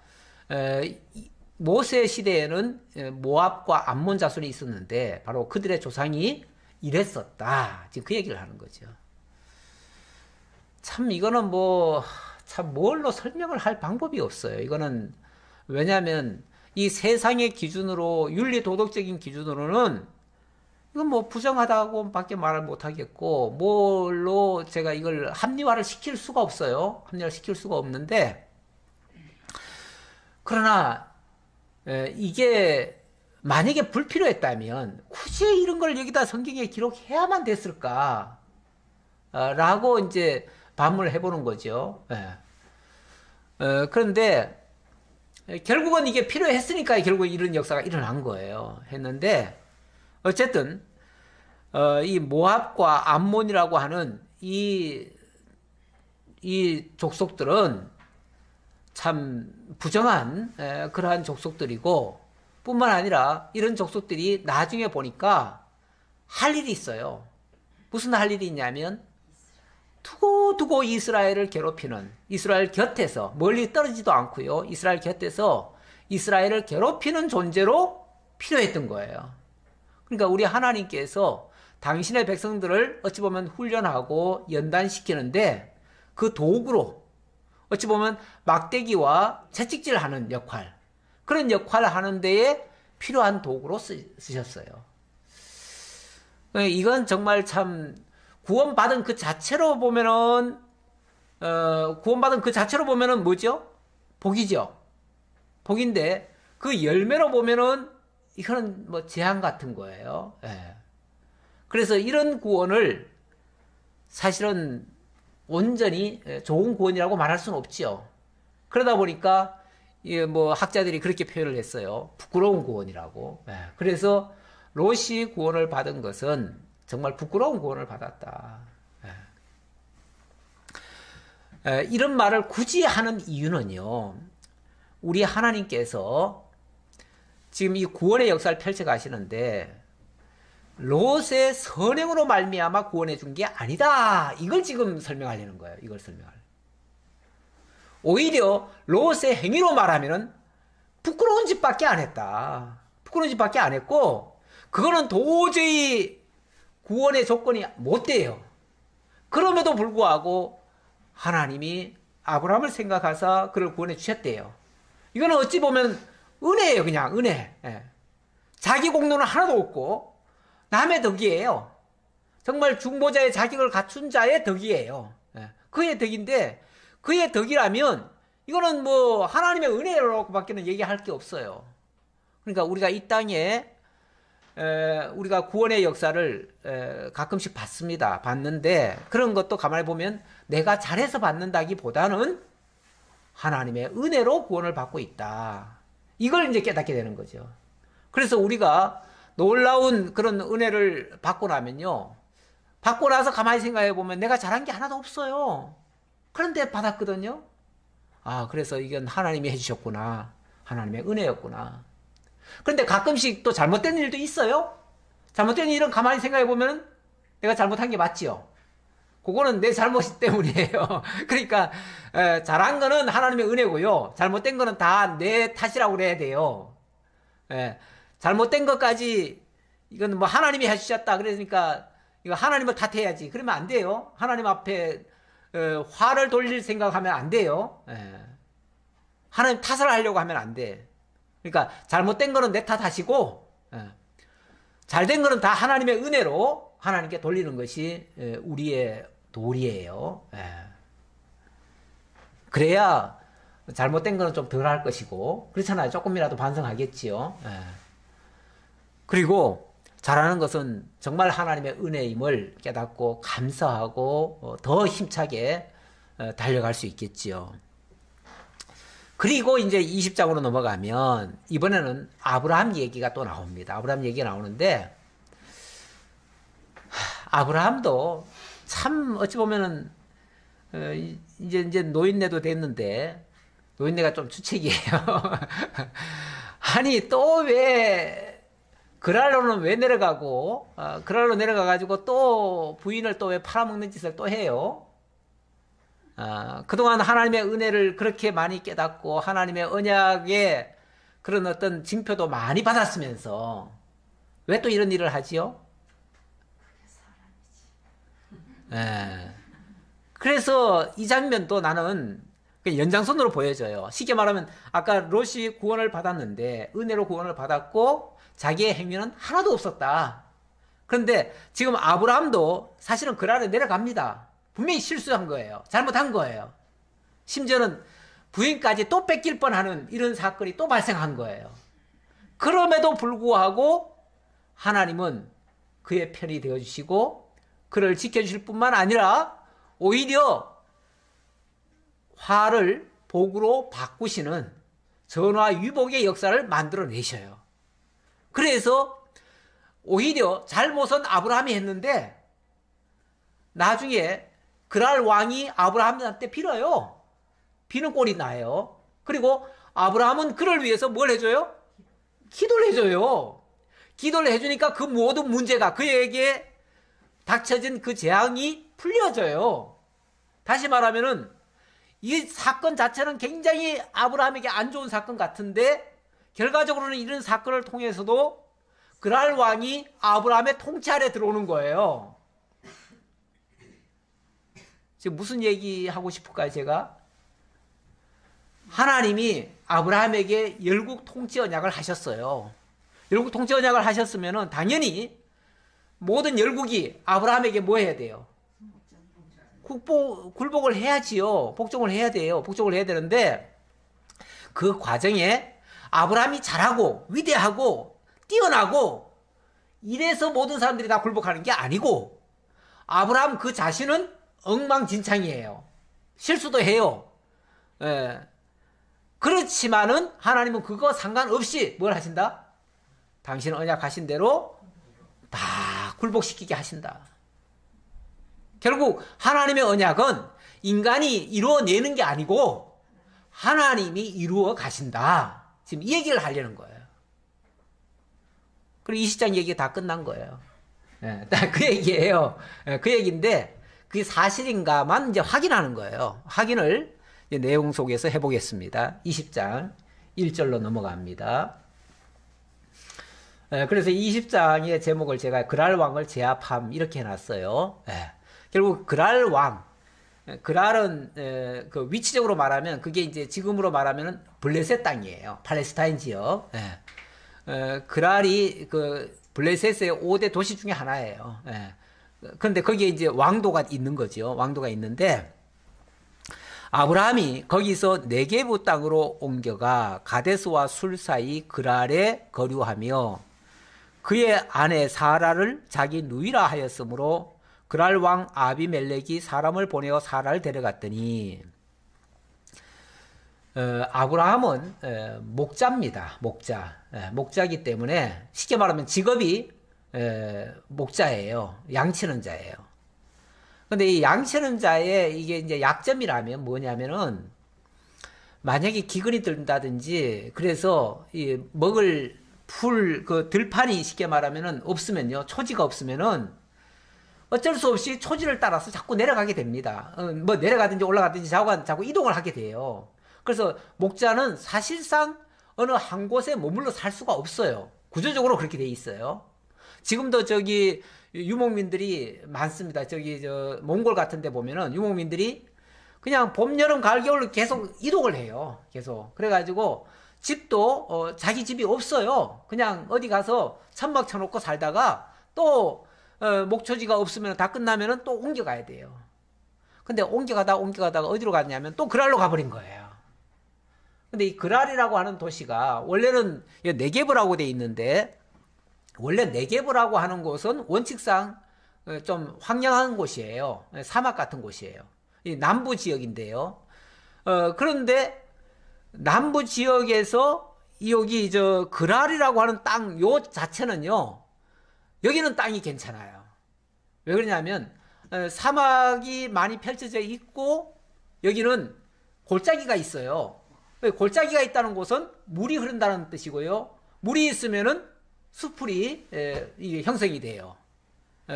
모세 시대에는 모압과 암몬 자손이 있었는데 바로 그들의 조상이 이랬었다. 지금 그 얘기를 하는 거죠. 참 이거는 참 뭘로 설명을 할 방법이 없어요. 이거는 왜냐하면 이 세상의 기준으로 윤리 도덕적인 기준으로는 이건 부정하다고 밖에 말을 못 하겠고 뭘로 제가 이걸 합리화를 시킬 수가 없어요. 합리화를 시킬 수가 없는데 그러나 이게 만약에 불필요했다면 굳이 이런 걸 여기다 성경에 기록해야만 됐을까? 라고 이제 반문을 해보는 거죠. 그런데 결국은 이게 필요했으니까 결국 이런 역사가 일어난 거예요. 했는데 어쨌든 이 모압과 암몬이라고 하는 이 이 족속들은 참 부정한 그러한 족속들이고, 뿐만 아니라 이런 족속들이 나중에 보니까 할 일이 있어요. 무슨 할 일이 있냐면 두고두고 이스라엘을 괴롭히는, 이스라엘 곁에서, 멀리 떨어지도 않고요, 이스라엘 곁에서 이스라엘을 괴롭히는 존재로 필요했던 거예요. 그러니까 우리 하나님께서 당신의 백성들을 어찌 보면 훈련하고 연단시키는데, 그 도구로 어찌 보면 막대기와 채찍질하는 역할, 그런 역할을 하는 데에 필요한 도구로 쓰셨어요. 이건 정말 참 구원받은 그 자체로 보면은 뭐죠? 복이죠. 복인데 그 열매로 보면은 이거는 뭐 재앙 같은 거예요. 예. 그래서 이런 구원을 사실은 온전히 좋은 구원이라고 말할 수는 없지요. 그러다 보니까 뭐 학자들이 그렇게 표현을 했어요. 부끄러운 구원이라고. 예. 그래서 롯이 구원을 받은 것은 정말 부끄러운 구원을 받았다. 예. 이런 말을 굳이 하는 이유는요, 우리 하나님께서 지금 이 구원의 역사를 펼쳐가시는데 롯의 선행으로 말미암아 구원해 준 게 아니다, 이걸 지금 설명하려는 거예요. 이걸 설명하려는. 오히려 롯의 행위로 말하면은 부끄러운 짓밖에 안 했다. 부끄러운 짓밖에 안 했고, 그거는 도저히 구원의 조건이 못 돼요. 그럼에도 불구하고 하나님이 아브라함을 생각하사 그를 구원해 주셨대요. 이거는 어찌 보면 은혜예요. 그냥 은혜. 예. 자기 공로는 하나도 없고 남의 덕이에요. 정말 중보자의 자격을 갖춘 자의 덕이에요. 예. 그의 덕인데, 그의 덕이라면 이거는 뭐 하나님의 은혜로밖에는 얘기할 게 없어요. 그러니까 우리가 이 땅에 우리가 구원의 역사를 가끔씩 봤는데, 그런 것도 가만히 보면 내가 잘해서 받는다기보다는 하나님의 은혜로 구원을 받고 있다, 이걸 이제 깨닫게 되는 거죠. 그래서 우리가 놀라운 그런 은혜를 받고 나면요, 받고 나서 가만히 생각해 보면 내가 잘한 게 하나도 없어요. 그런데 받았거든요. 아, 그래서 이건 하나님이 해주셨구나, 하나님의 은혜였구나. 그런데 가끔씩 또 잘못된 일도 있어요. 잘못된 일은 가만히 생각해 보면 내가 잘못한 게 맞지요. 그거는 내 잘못 때문이에요. 그러니까 잘한 거는 하나님의 은혜고요, 잘못된 거는 다 내 탓이라고 그래야 돼요. 잘못된 것까지 이건 뭐 하나님이 해주셨다 그러니까 이거 하나님을 탓해야지, 그러면 안 돼요. 하나님 앞에 화를 돌릴 생각하면 안 돼요. 하나님 탓을 하려고 하면 안 돼. 그러니까 잘못된 거는 내 탓하시고, 잘된 거는 다 하나님의 은혜로 하나님께 돌리는 것이 우리의 도리예요. 그래야 잘못된 거는 좀 덜 할 것이고, 그렇잖아요. 조금이라도 반성하겠지요. 그리고 잘하는 것은 정말 하나님의 은혜임을 깨닫고 감사하고 더 힘차게 달려갈 수 있겠지요. 그리고 이제 20장으로 넘어가면 이번에는 아브라함 얘기가 또 나옵니다. 아브라함 얘기가 나오는데, 아브라함도 참 어찌 보면은 이제 노인네도 됐는데, 노인네가 좀 주책이에요. 아니 또 왜 그랄로는 왜 내려가고, 그랄로 내려가가지고 또 부인을 또 왜 팔아먹는 짓을 또 해요? 그동안 하나님의 은혜를 그렇게 많이 깨닫고 하나님의 언약의 그런 어떤 징표도 많이 받았으면서 왜 또 이런 일을 하지요? 그래서 이 장면도 나는 연장선으로 보여져요. 쉽게 말하면 아까 롯이 구원을 받았는데, 은혜로 구원을 받았고 자기의 행위는 하나도 없었다. 그런데 지금 아브라함도 사실은 그랄에 내려갑니다. 분명히 실수한 거예요. 잘못한 거예요. 심지어는 부인까지 또 뺏길 뻔하는 이런 사건이 또 발생한 거예요. 그럼에도 불구하고 하나님은 그의 편이 되어주시고 그를 지켜주실 뿐만 아니라 오히려 화를 복으로 바꾸시는 전화위복의 역사를 만들어내셔요. 그래서 오히려 잘못은 아브라함이 했는데 나중에 그랄 왕이 아브라함한테 빌어요. 비는 꼴이 나요. 그리고 아브라함은 그를 위해서 뭘 해줘요? 기도를 해줘요. 기도를 해주니까 그 모든 문제가 그에게 닥쳐진 그 재앙이 풀려져요. 다시 말하면은 이 사건 자체는 굉장히 아브라함에게 안 좋은 사건 같은데 결과적으로는 이런 사건을 통해서도 그랄 왕이 아브라함의 통치 아래 들어오는 거예요. 지금 무슨 얘기하고 싶을까요, 제가? 하나님이 아브라함에게 열국 통치 언약을 하셨어요. 열국 통치 언약을 하셨으면은 당연히 모든 열국이 아브라함에게 뭐 해야 돼요? 굴복을 해야지요. 복종을 해야 돼요. 복종을 해야 되는데 그 과정에 아브라함이 잘하고 위대하고 뛰어나고 이래서 모든 사람들이 다 굴복하는 게 아니고 아브라함 그 자신은 엉망진창이에요. 실수도 해요. 예. 그렇지만은 하나님은 그거 상관없이 뭘 하신다? 당신 언약하신 대로 다 굴복시키게 하신다. 결국 하나님의 언약은 인간이 이루어내는 게 아니고 하나님이 이루어 가신다. 지금 이 얘기를 하려는 거예요. 그리고 20장 얘기가 다 끝난 거예요. 예, 그 얘기예요. 예, 그 얘기인데 그게 사실인가만 이제 확인하는 거예요. 확인을 이제 내용 속에서 해보겠습니다. 20장 1절로 넘어갑니다. 예, 그래서 20장의 제목을 제가 그랄 왕을 제압함 이렇게 해놨어요. 예, 결국 그랄 왕, 그랄은 그 위치적으로 말하면 그게 이제 지금으로 말하면 블레셋 땅이에요. 팔레스타인 지역. 그랄이 그 블레셋의 5대 도시 중에 하나예요. 그런데 거기에 이제 왕도가 있는 거죠. 왕도가 있는데 아브라함이 거기서 네게부 땅으로 옮겨가 가데스와 술 사이 그랄에 거류하며 그의 아내 사라를 자기 누이라 하였으므로 그랄 왕 아비멜렉이 사람을 보내어 사라를 데려갔더니 아브라함은 목자입니다. 목자. 목자이기 때문에 쉽게 말하면 직업이 목자예요. 양치는 자예요. 근데 이 양치는 자의 이게 이제 약점이라면 뭐냐면은 만약에 기근이 든다든지 그래서 이 먹을 풀 그 들판이 쉽게 말하면은 없으면요. 초지가 없으면은 어쩔 수 없이 초지를 따라서 자꾸 내려가게 됩니다. 뭐 내려가든지 올라가든지 자꾸 이동을 하게 돼요. 그래서 목자는 사실상 어느 한 곳에 머물러 살 수가 없어요. 구조적으로 그렇게 돼 있어요. 지금도 저기 유목민들이 많습니다. 저기 저 몽골 같은 데 보면은 유목민들이 그냥 봄, 여름, 가을, 겨울 계속 이동을 해요. 계속. 그래가지고 집도 자기 집이 없어요. 그냥 어디 가서 천막 쳐놓고 살다가 또 목초지가 없으면 다 끝나면은 또 옮겨가야 돼요. 근데 옮겨가다가 어디로 갔냐면 또 그랄로 가버린 거예요. 근데 이 그랄이라고 하는 도시가 원래는 네게브라고 돼 있는데 원래 네게브라고 하는 곳은 원칙상 좀 황량한 곳이에요. 사막 같은 곳이에요. 이 남부 지역인데요. 그런데 남부 지역에서 여기 저 그랄이라고 하는 땅 요 자체는요. 여기는 땅이 괜찮아요. 왜 그러냐면 사막이 많이 펼쳐져 있고 여기는 골짜기가 있어요. 골짜기가 있다는 곳은 물이 흐른다는 뜻이고요. 물이 있으면은 수풀이 이게 형성이 돼요.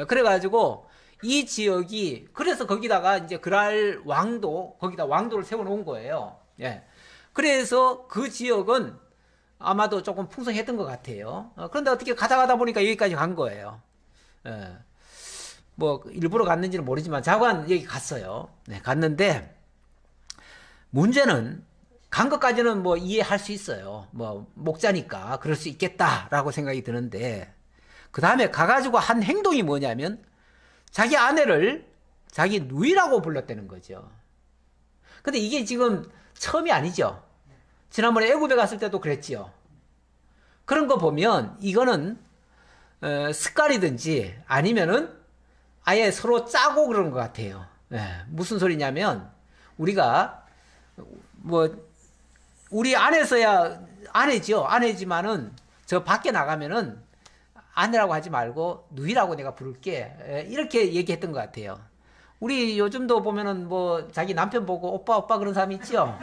그래가지고 이 지역이 그래서 거기다가 이제 그랄 왕도 거기다 왕도를 세워놓은 거예요. 예. 그래서 그 지역은 아마도 조금 풍성했던 것 같아요. 그런데 어떻게 가다 보니까 여기까지 간 거예요. 뭐 일부러 갔는지는 모르지만 자관 여기 갔어요. 네, 갔는데 문제는 간 것까지는 뭐 이해할 수 있어요. 뭐 목자니까 그럴 수 있겠다라고 생각이 드는데 그 다음에 가가지고 한 행동이 뭐냐면 자기 아내를 자기 누이라고 불렀다는 거죠. 근데 이게 지금 처음이 아니죠. 지난번에 애굽에 갔을 때도 그랬지요. 그런 거 보면 이거는 습관이든지 아니면은 아예 서로 짜고 그런 것 같아요. 무슨 소리냐면 우리가 뭐 우리 안에서야 아내죠. 아내지만은 저 밖에 나가면은 아내라고 하지 말고 누이라고 내가 부를게. 이렇게 얘기했던 것 같아요. 우리 요즘도 보면은 뭐 자기 남편 보고 오빠 오빠 그런 사람이 있죠.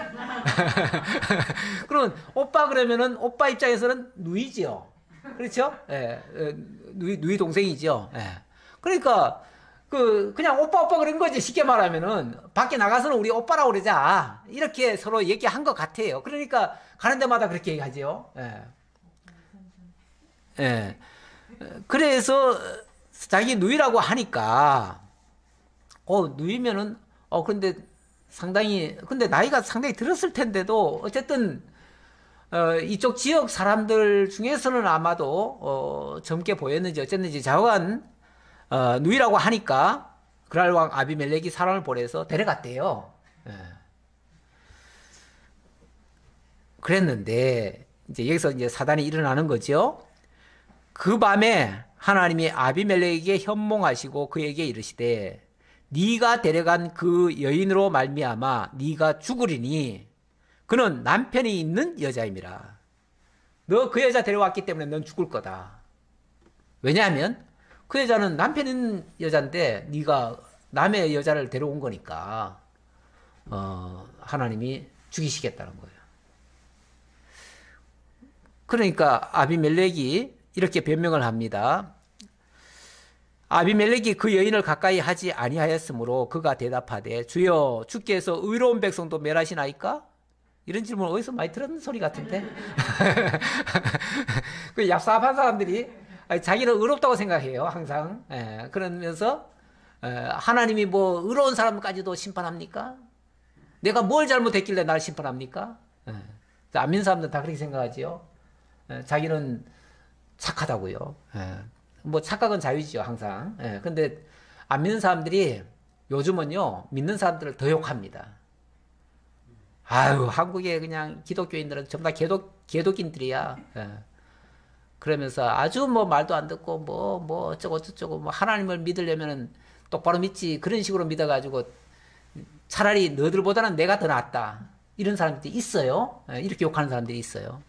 그럼 오빠 그러면은 오빠 입장에서는 누이지요. 그렇죠? 예, 누이 동생이죠. 예. 그러니까 그냥 오빠 오빠 그런 거지. 쉽게 말하면은 밖에 나가서는 우리 오빠라고 그러자. 이렇게 서로 얘기한 것 같아요. 그러니까 가는 데마다 그렇게 얘기하죠. 예. 예. 그래서 자기 누이라고 하니까 누이면은 근데 상당히 근데 나이가 상당히 들었을 텐데도 어쨌든 이쪽 지역 사람들 중에서는 아마도 젊게 보였는지 어쨌는지 좌우한 누이라고 하니까 그랄 왕 아비멜렉이 사람을 보내서 데려갔대요. 예. 그랬는데 이제 여기서 이제 사단이 일어나는 거죠. 그 밤에 하나님이 아비멜렉에게 현몽하시고 그에게 이르시되 네가 데려간 그 여인으로 말미암아 네가 죽으리니 그는 남편이 있는 여자임이라. 너 그 여자 데려왔기 때문에 넌 죽을 거다. 왜냐하면 그 여자는 남편 있는 여자인데 네가 남의 여자를 데려온 거니까 하나님이 죽이시겠다는 거예요. 그러니까 아비멜렉이 이렇게 변명을 합니다. 아비멜렉이 그 여인을 가까이 하지 아니하였으므로 그가 대답하되 주여 주께서 의로운 백성도 멸하시나이까? 이런 질문 어디서 많이 들은 소리 같은데? 그 얍삽한 사람들이 자기는 의롭다고 생각해요. 항상. 그러면서 하나님이 뭐 의로운 사람까지도 심판합니까? 내가 뭘 잘못했길래 날 심판합니까? 안 믿는 사람들은 다 그렇게 생각하지요. 자기는 착하다고요. 뭐 착각은 자유죠, 항상. 근데 안 믿는 사람들이 요즘은요, 믿는 사람들을 더 욕합니다. 아유, 한국의 그냥 기독교인들은 전부 다 개독인들이야. 그러면서 아주 뭐 말도 안 듣고 뭐 어쩌고 저쩌고 뭐 하나님을 믿으려면은 똑바로 믿지. 그런 식으로 믿어가지고 차라리 너들보다는 내가 더 낫다. 이런 사람들이 있어요. 이렇게 욕하는 사람들이 있어요.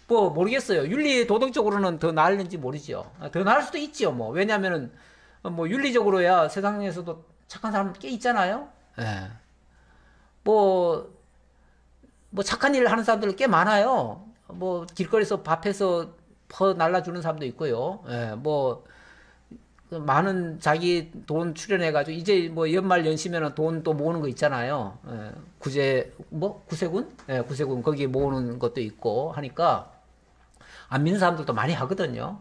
뭐 모르겠어요. 윤리 도덕적으로는 더 나을는지 모르죠. 더 나을 수도 있지요. 뭐 왜냐하면은 뭐 윤리적으로야 세상에서도 착한 사람 꽤 있잖아요. 뭐 착한 일을 하는 사람들 꽤 많아요. 뭐 길거리에서 밥해서 퍼 날라주는 사람도 있고요. 뭐 많은 자기 돈 출연해가지고 이제 뭐 연말 연시면은 돈 또 모으는 거 있잖아요. 구세군? 구세군 거기 모으는 것도 있고 하니까 안 믿는 사람들도 많이 하거든요.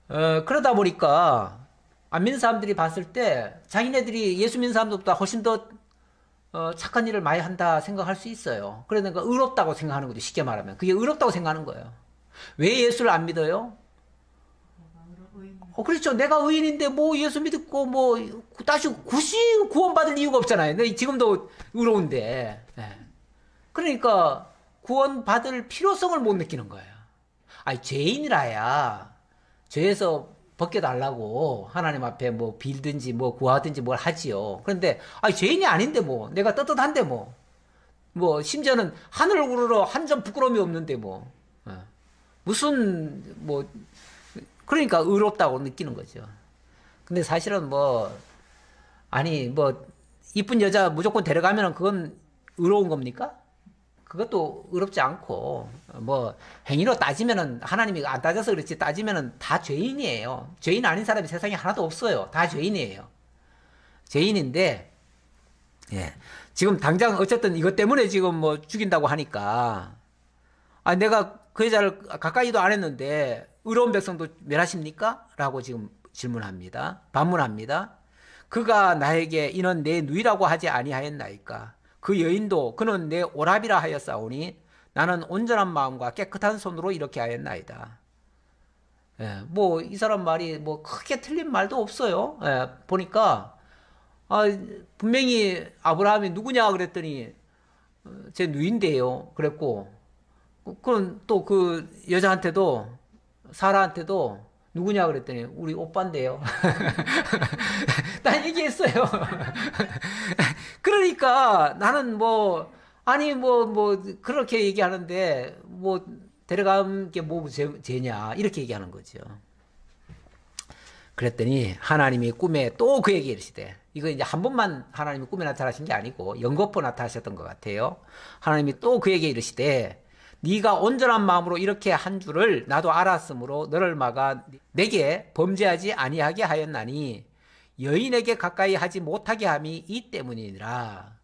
그러다 보니까 안 믿는 사람들이 봤을 때 자기네들이 예수 믿는 사람들보다 훨씬 더 착한 일을 많이 한다 생각할 수 있어요. 그러니까 의롭다고 생각하는 거죠. 쉽게 말하면. 그게 의롭다고 생각하는 거예요. 왜 예수를 안 믿어요? 그렇죠. 내가 의인인데 뭐 예수 믿고 뭐 다시 굳이 구원받을 이유가 없잖아요. 근데 지금도 의로운데. 그러니까 구원받을 필요성을 못 느끼는 거예요. 아니 죄인이라야 죄에서 벗겨달라고 하나님 앞에 뭐 빌든지 뭐 구하든지 뭘 하지요. 그런데 아니 죄인이 아닌데 뭐 내가 떳떳한데 뭐 심지어는 하늘을 우러러 한 점 부끄러움이 없는데 뭐 무슨 뭐 그러니까 의롭다고 느끼는 거죠. 근데 사실은 뭐 이쁜 여자 무조건 데려가면은 그건 의로운 겁니까? 그것도 의롭지 않고 뭐 행위로 따지면은 하나님이 안 따져서 그렇지 따지면은 다 죄인이에요. 죄인 아닌 사람이 세상에 하나도 없어요. 다 죄인이에요. 죄인인데 지금 당장 어쨌든 이것 때문에 지금 뭐 죽인다고 하니까 내가 그 여자를 가까이도 안 했는데 의로운 백성도 멸하십니까? 라고 지금 반문합니다. 그가 나에게 이는 내 누이라고 하지 아니하였나이까? 그 여인도 그는 내 오라비라 하였사오니 나는 온전한 마음과 깨끗한 손으로 이렇게 하였나이다. 뭐 이 사람 말이 뭐 크게 틀린 말도 없어요. 보니까 분명히 아브라함이 누구냐 그랬더니 제 누인데요. 그랬고 그건 또 그 여자한테도 사라한테도 누구냐 그랬더니 우리 오빠인데요. 난 얘기했어요. 그러니까 나는 그렇게 얘기하는데 데려간 게 뭐 죄냐 이렇게 얘기하는 거죠. 그랬더니 하나님이 꿈에 또 그에게 이르시되, 이거 이제 한 번만 하나님이 꿈에 나타나신 게 아니고 연거푸 나타나셨던 것 같아요. 하나님이 또 그에게 이르시되, 네가 온전한 마음으로 이렇게 한 줄을 나도 알았으므로 너를 막아 내게 범죄하지 아니하게 하였나니 여인에게 가까이 하지 못하게 함이 이 때문이니라.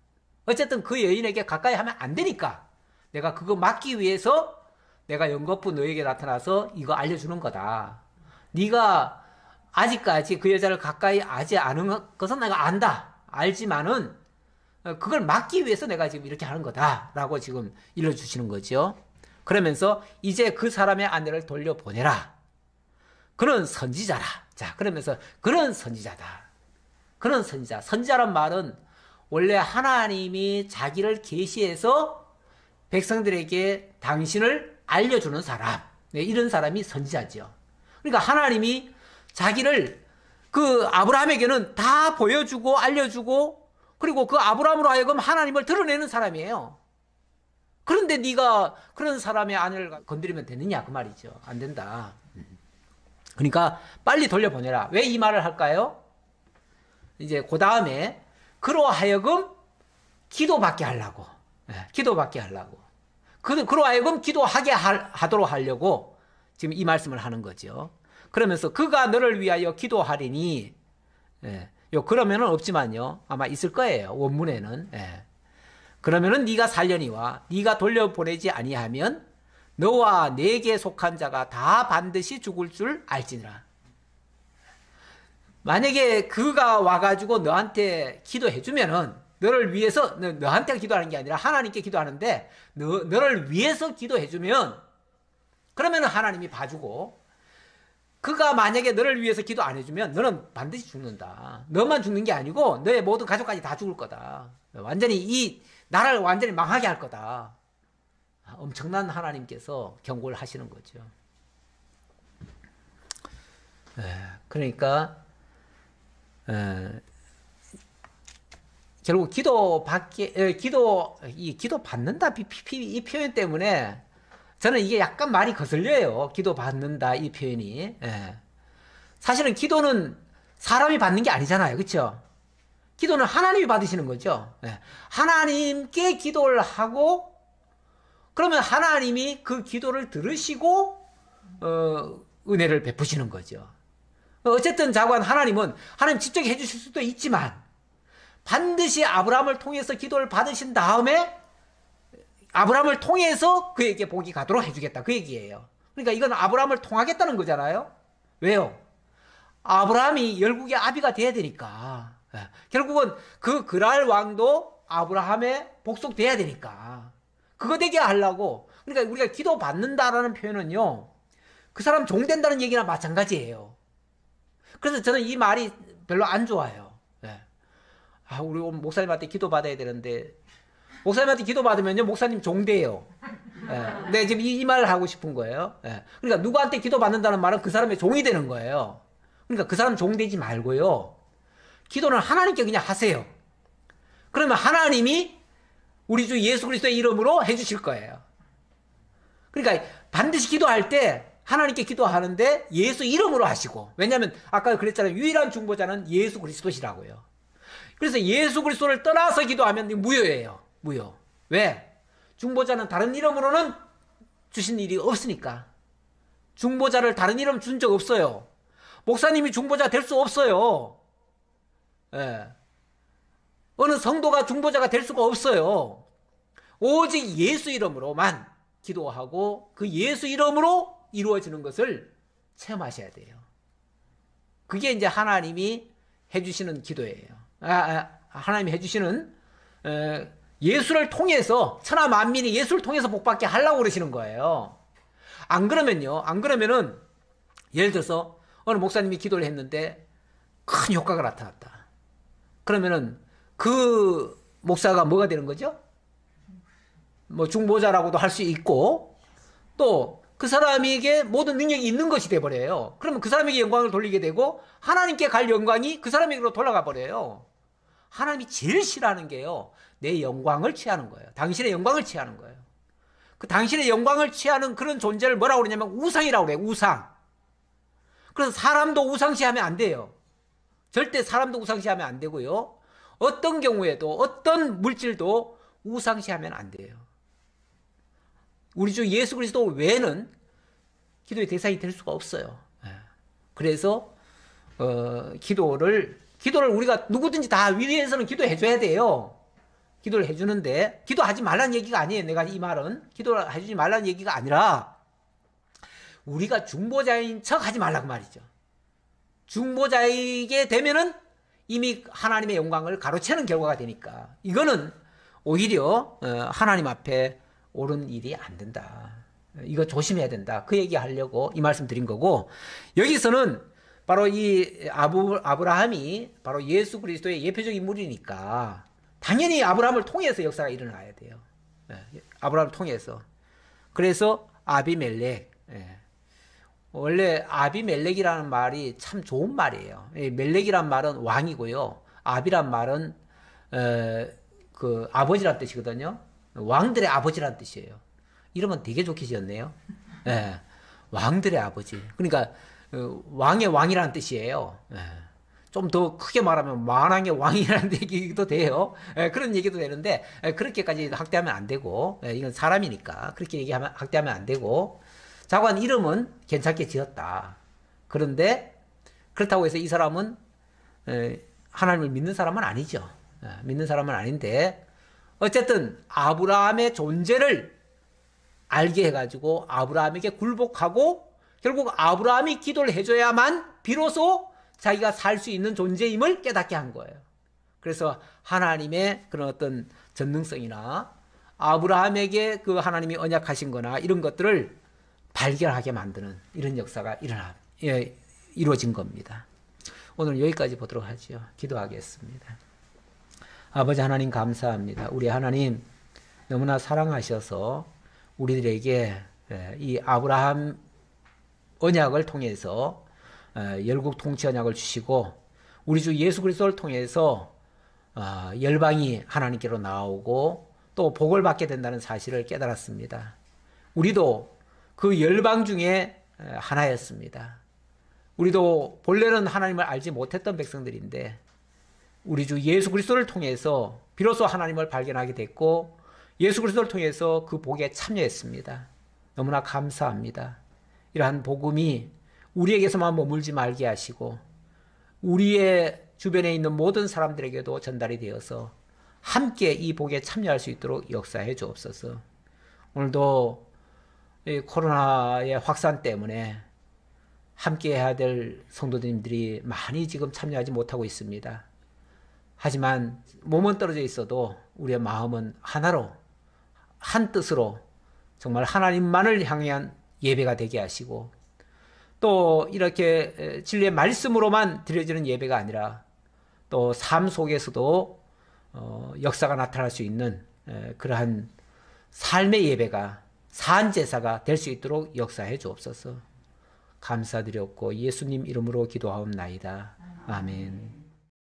어쨌든 그 여인에게 가까이 하면 안 되니까 내가 그거 막기 위해서 내가 연거푸 너에게 나타나서 이거 알려주는 거다. 네가 아직까지 그 여자를 가까이 하지 않은 것은 내가 안다. 알지만은 그걸 막기 위해서 내가 지금 이렇게 하는 거다라고 지금 일러주시는 거죠. 그러면서 이제 그 사람의 아내를 돌려보내라. 그는 선지자라. 자, 그러면서 그는 선지자다. 그는 선지자. 선지자란 말은 원래 하나님이 자기를 계시해서 백성들에게 당신을 알려주는 사람. 네, 이런 사람이 선지자죠. 그러니까 하나님이 자기를 그 아브라함에게는 다 보여주고 알려주고, 그리고 그 아브라함으로 하여금 하나님을 드러내는 사람이에요. 그런데 네가 그런 사람의 아내를 건드리면 되느냐 그 말이죠. 안 된다. 그러니까 빨리 돌려보내라. 왜 이 말을 할까요? 이제 그 다음에 그로 하여금 기도받게 하려고. 기도받게 하려고. 그로 하여금 기도하게 하도록 하려고 지금 이 말씀을 하는 거죠. 그러면서 그가 너를 위하여 기도하리니, 그러면은 없지만요. 아마 있을 거예요. 원문에는. 그러면은 네가 살려니와 네가 돌려보내지 아니하면 너와 내게 속한 자가 다 반드시 죽을 줄 알지니라. 만약에 그가 와가지고 너한테 기도해주면은, 너를 위해서, 너한테 기도하는 게 아니라 하나님께 기도하는데 너를 위해서 기도해주면, 그러면은 하나님이 봐주고, 그가 만약에 너를 위해서 기도 안 해주면 너는 반드시 죽는다. 너만 죽는 게 아니고 너의 모든 가족까지 다 죽을 거다. 완전히 이 나라를 완전히 망하게 할 거다. 엄청난 하나님께서 경고를 하시는 거죠. 그러니까 결국 기도 받는다 이 표현 때문에 저는 이게 약간 말이 거슬려요. 기도 받는다 이 표현이. 사실은 기도는 사람이 받는 게 아니잖아요. 그렇죠? 기도는 하나님이 받으시는 거죠. 하나님께 기도를 하고, 그러면 하나님이 그 기도를 들으시고 은혜를 베푸시는 거죠. 어쨌든 자관 하나님 직접 해주실 수도 있지만 반드시 아브라함을 통해서 기도를 받으신 다음에 아브라함을 통해서 그에게 복이 가도록 해주겠다 그 얘기예요. 그러니까 이건 아브라함을 통하겠다는 거잖아요. 왜요? 아브라함이 열국의 아비가 돼야 되니까. 결국은 그 그랄 왕도 아브라함의 복속돼야 되니까 그거 되게 하려고. 그러니까 우리가 기도 받는다라는 표현은요, 그 사람 종된다는 얘기나 마찬가지예요. 그래서 저는 이 말이 별로 안 좋아요. 우리 목사님한테 기도 받아야 되는데, 목사님한테 기도 받으면요 목사님 종돼요. 근데 지금 이 말을 하고 싶은 거예요. 그러니까 누구한테 기도 받는다는 말은 그 사람의 종이 되는 거예요. 그러니까 그 사람 종되지 말고요, 기도는 하나님께 그냥 하세요. 그러면 하나님이 우리 주 예수 그리스도의 이름으로 해주실 거예요. 그러니까 반드시 기도할 때 하나님께 기도하는데 예수 이름으로 하시고, 왜냐하면 아까 그랬잖아요. 유일한 중보자는 예수 그리스도시라고요. 그래서 예수 그리스도를 떠나서 기도하면 무효예요. 무효. 왜? 중보자는 다른 이름으로는 주신 일이 없으니까. 중보자를 다른 이름 준 적 없어요. 목사님이 중보자 될 수 없어요. 어느 성도가 중보자가 될 수가 없어요. 오직 예수 이름으로만 기도하고 그 예수 이름으로 이루어지는 것을 체험하셔야 돼요. 그게 이제 하나님이 해주시는 기도예요. 하나님이 해주시는 예수를 통해서, 천하 만민이 예수를 통해서 복받게 하려고 그러시는 거예요. 안 그러면은 예를 들어서 어느 목사님이 기도를 했는데 큰 효과가 나타났다. 그러면은 그 목사가 뭐가 되는 거죠? 뭐 중보자라고도 할 수 있고, 또 그 사람에게 모든 능력이 있는 것이 돼버려요. 그러면 그 사람에게 영광을 돌리게 되고 하나님께 갈 영광이 그 사람에게로 돌아가 버려요. 하나님이 제일 싫어하는 게요, 내 영광을 취하는 거예요. 당신의 영광을 취하는 거예요. 그 당신의 영광을 취하는 그런 존재를 뭐라고 그러냐면 우상이라고 그래요. 우상. 그래서 사람도 우상시하면 안 돼요. 절대 사람도 우상시하면 안 되고요. 어떤 경우에도 어떤 물질도 우상시하면 안 돼요. 우리 주 예수 그리스도 외에는 기도의 대상이 될 수가 없어요. 그래서 기도를 우리가 누구든지 다 위에서는 기도해 줘야 돼요. 기도를 해주는데, 기도하지 말라는 얘기가 아니에요. 내가 이 말은 기도를 해주지 말라는 얘기가 아니라 우리가 중보자인 척 하지 말라고 말이죠. 중보자이게 되면은 이미 하나님의 영광을 가로채는 결과가 되니까 이거는 오히려 하나님 앞에 옳은 일이 안 된다. 이거 조심해야 된다. 그 얘기 하려고 이 말씀 드린 거고, 여기서는 바로 이 아브라함이 바로 예수 그리스도의 예표적 인물이니까 당연히 아브라함을 통해서 역사가 일어나야 돼요. 아브라함을 통해서. 그래서 아비멜렉. 원래 아비멜렉이라는 말이 참 좋은 말이에요. 멜렉이란 말은 왕이고요. 아비란 말은 그 아버지란 뜻이거든요. 왕들의 아버지란 뜻이에요. 이러면 되게 좋게 지었네요. 왕들의 아버지. 그러니까 왕의 왕이라는 뜻이에요. 좀 더 크게 말하면 만왕의 왕이라는 얘기도 돼요. 그런 얘기도 되는데 그렇게까지 학대하면 안 되고, 이건 사람이니까 그렇게 얘기하면 학대하면 안 되고, 자관 이름은 괜찮게 지었다. 그런데 그렇다고 해서 이 사람은 하나님을 믿는 사람은 아니죠. 믿는 사람은 아닌데 어쨌든 아브라함의 존재를 알게 해가지고 아브라함에게 굴복하고 결국 아브라함이 기도를 해줘야만 비로소 자기가 살 수 있는 존재임을 깨닫게 한 거예요. 그래서 하나님의 그런 어떤 전능성이나 아브라함에게 그 하나님이 언약하신 거나 이런 것들을 발견하게 만드는 이런 역사가 이루어진 겁니다. 오늘 여기까지 보도록 하죠. 기도하겠습니다. 아버지 하나님 감사합니다. 우리 하나님 너무나 사랑하셔서 우리들에게 이 아브라함 언약을 통해서 열국 통치 언약을 주시고 우리 주 예수 그리스도를 통해서 열방이 하나님께로 나오고 또 복을 받게 된다는 사실을 깨달았습니다. 우리도 그 열방 중에 하나였습니다. 우리도 본래는 하나님을 알지 못했던 백성들인데 우리 주 예수 그리스도를 통해서 비로소 하나님을 발견하게 됐고 예수 그리스도를 통해서 그 복에 참여했습니다. 너무나 감사합니다. 이러한 복음이 우리에게서만 머물지 말게 하시고 우리의 주변에 있는 모든 사람들에게도 전달이 되어서 함께 이 복에 참여할 수 있도록 역사해 주옵소서. 오늘도 이 코로나의 확산 때문에 함께 해야 될 성도님들이 많이 지금 참여하지 못하고 있습니다. 하지만 몸은 떨어져 있어도 우리의 마음은 하나로 한 뜻으로 정말 하나님만을 향한 예배가 되게 하시고 또 이렇게 진리의 말씀으로만 드려지는 예배가 아니라 또 삶 속에서도 역사가 나타날 수 있는 그러한 삶의 예배가 산제사가 될 수 있도록 역사해 주옵소서. 감사드렸고 예수님 이름으로 기도하옵나이다. 아멘.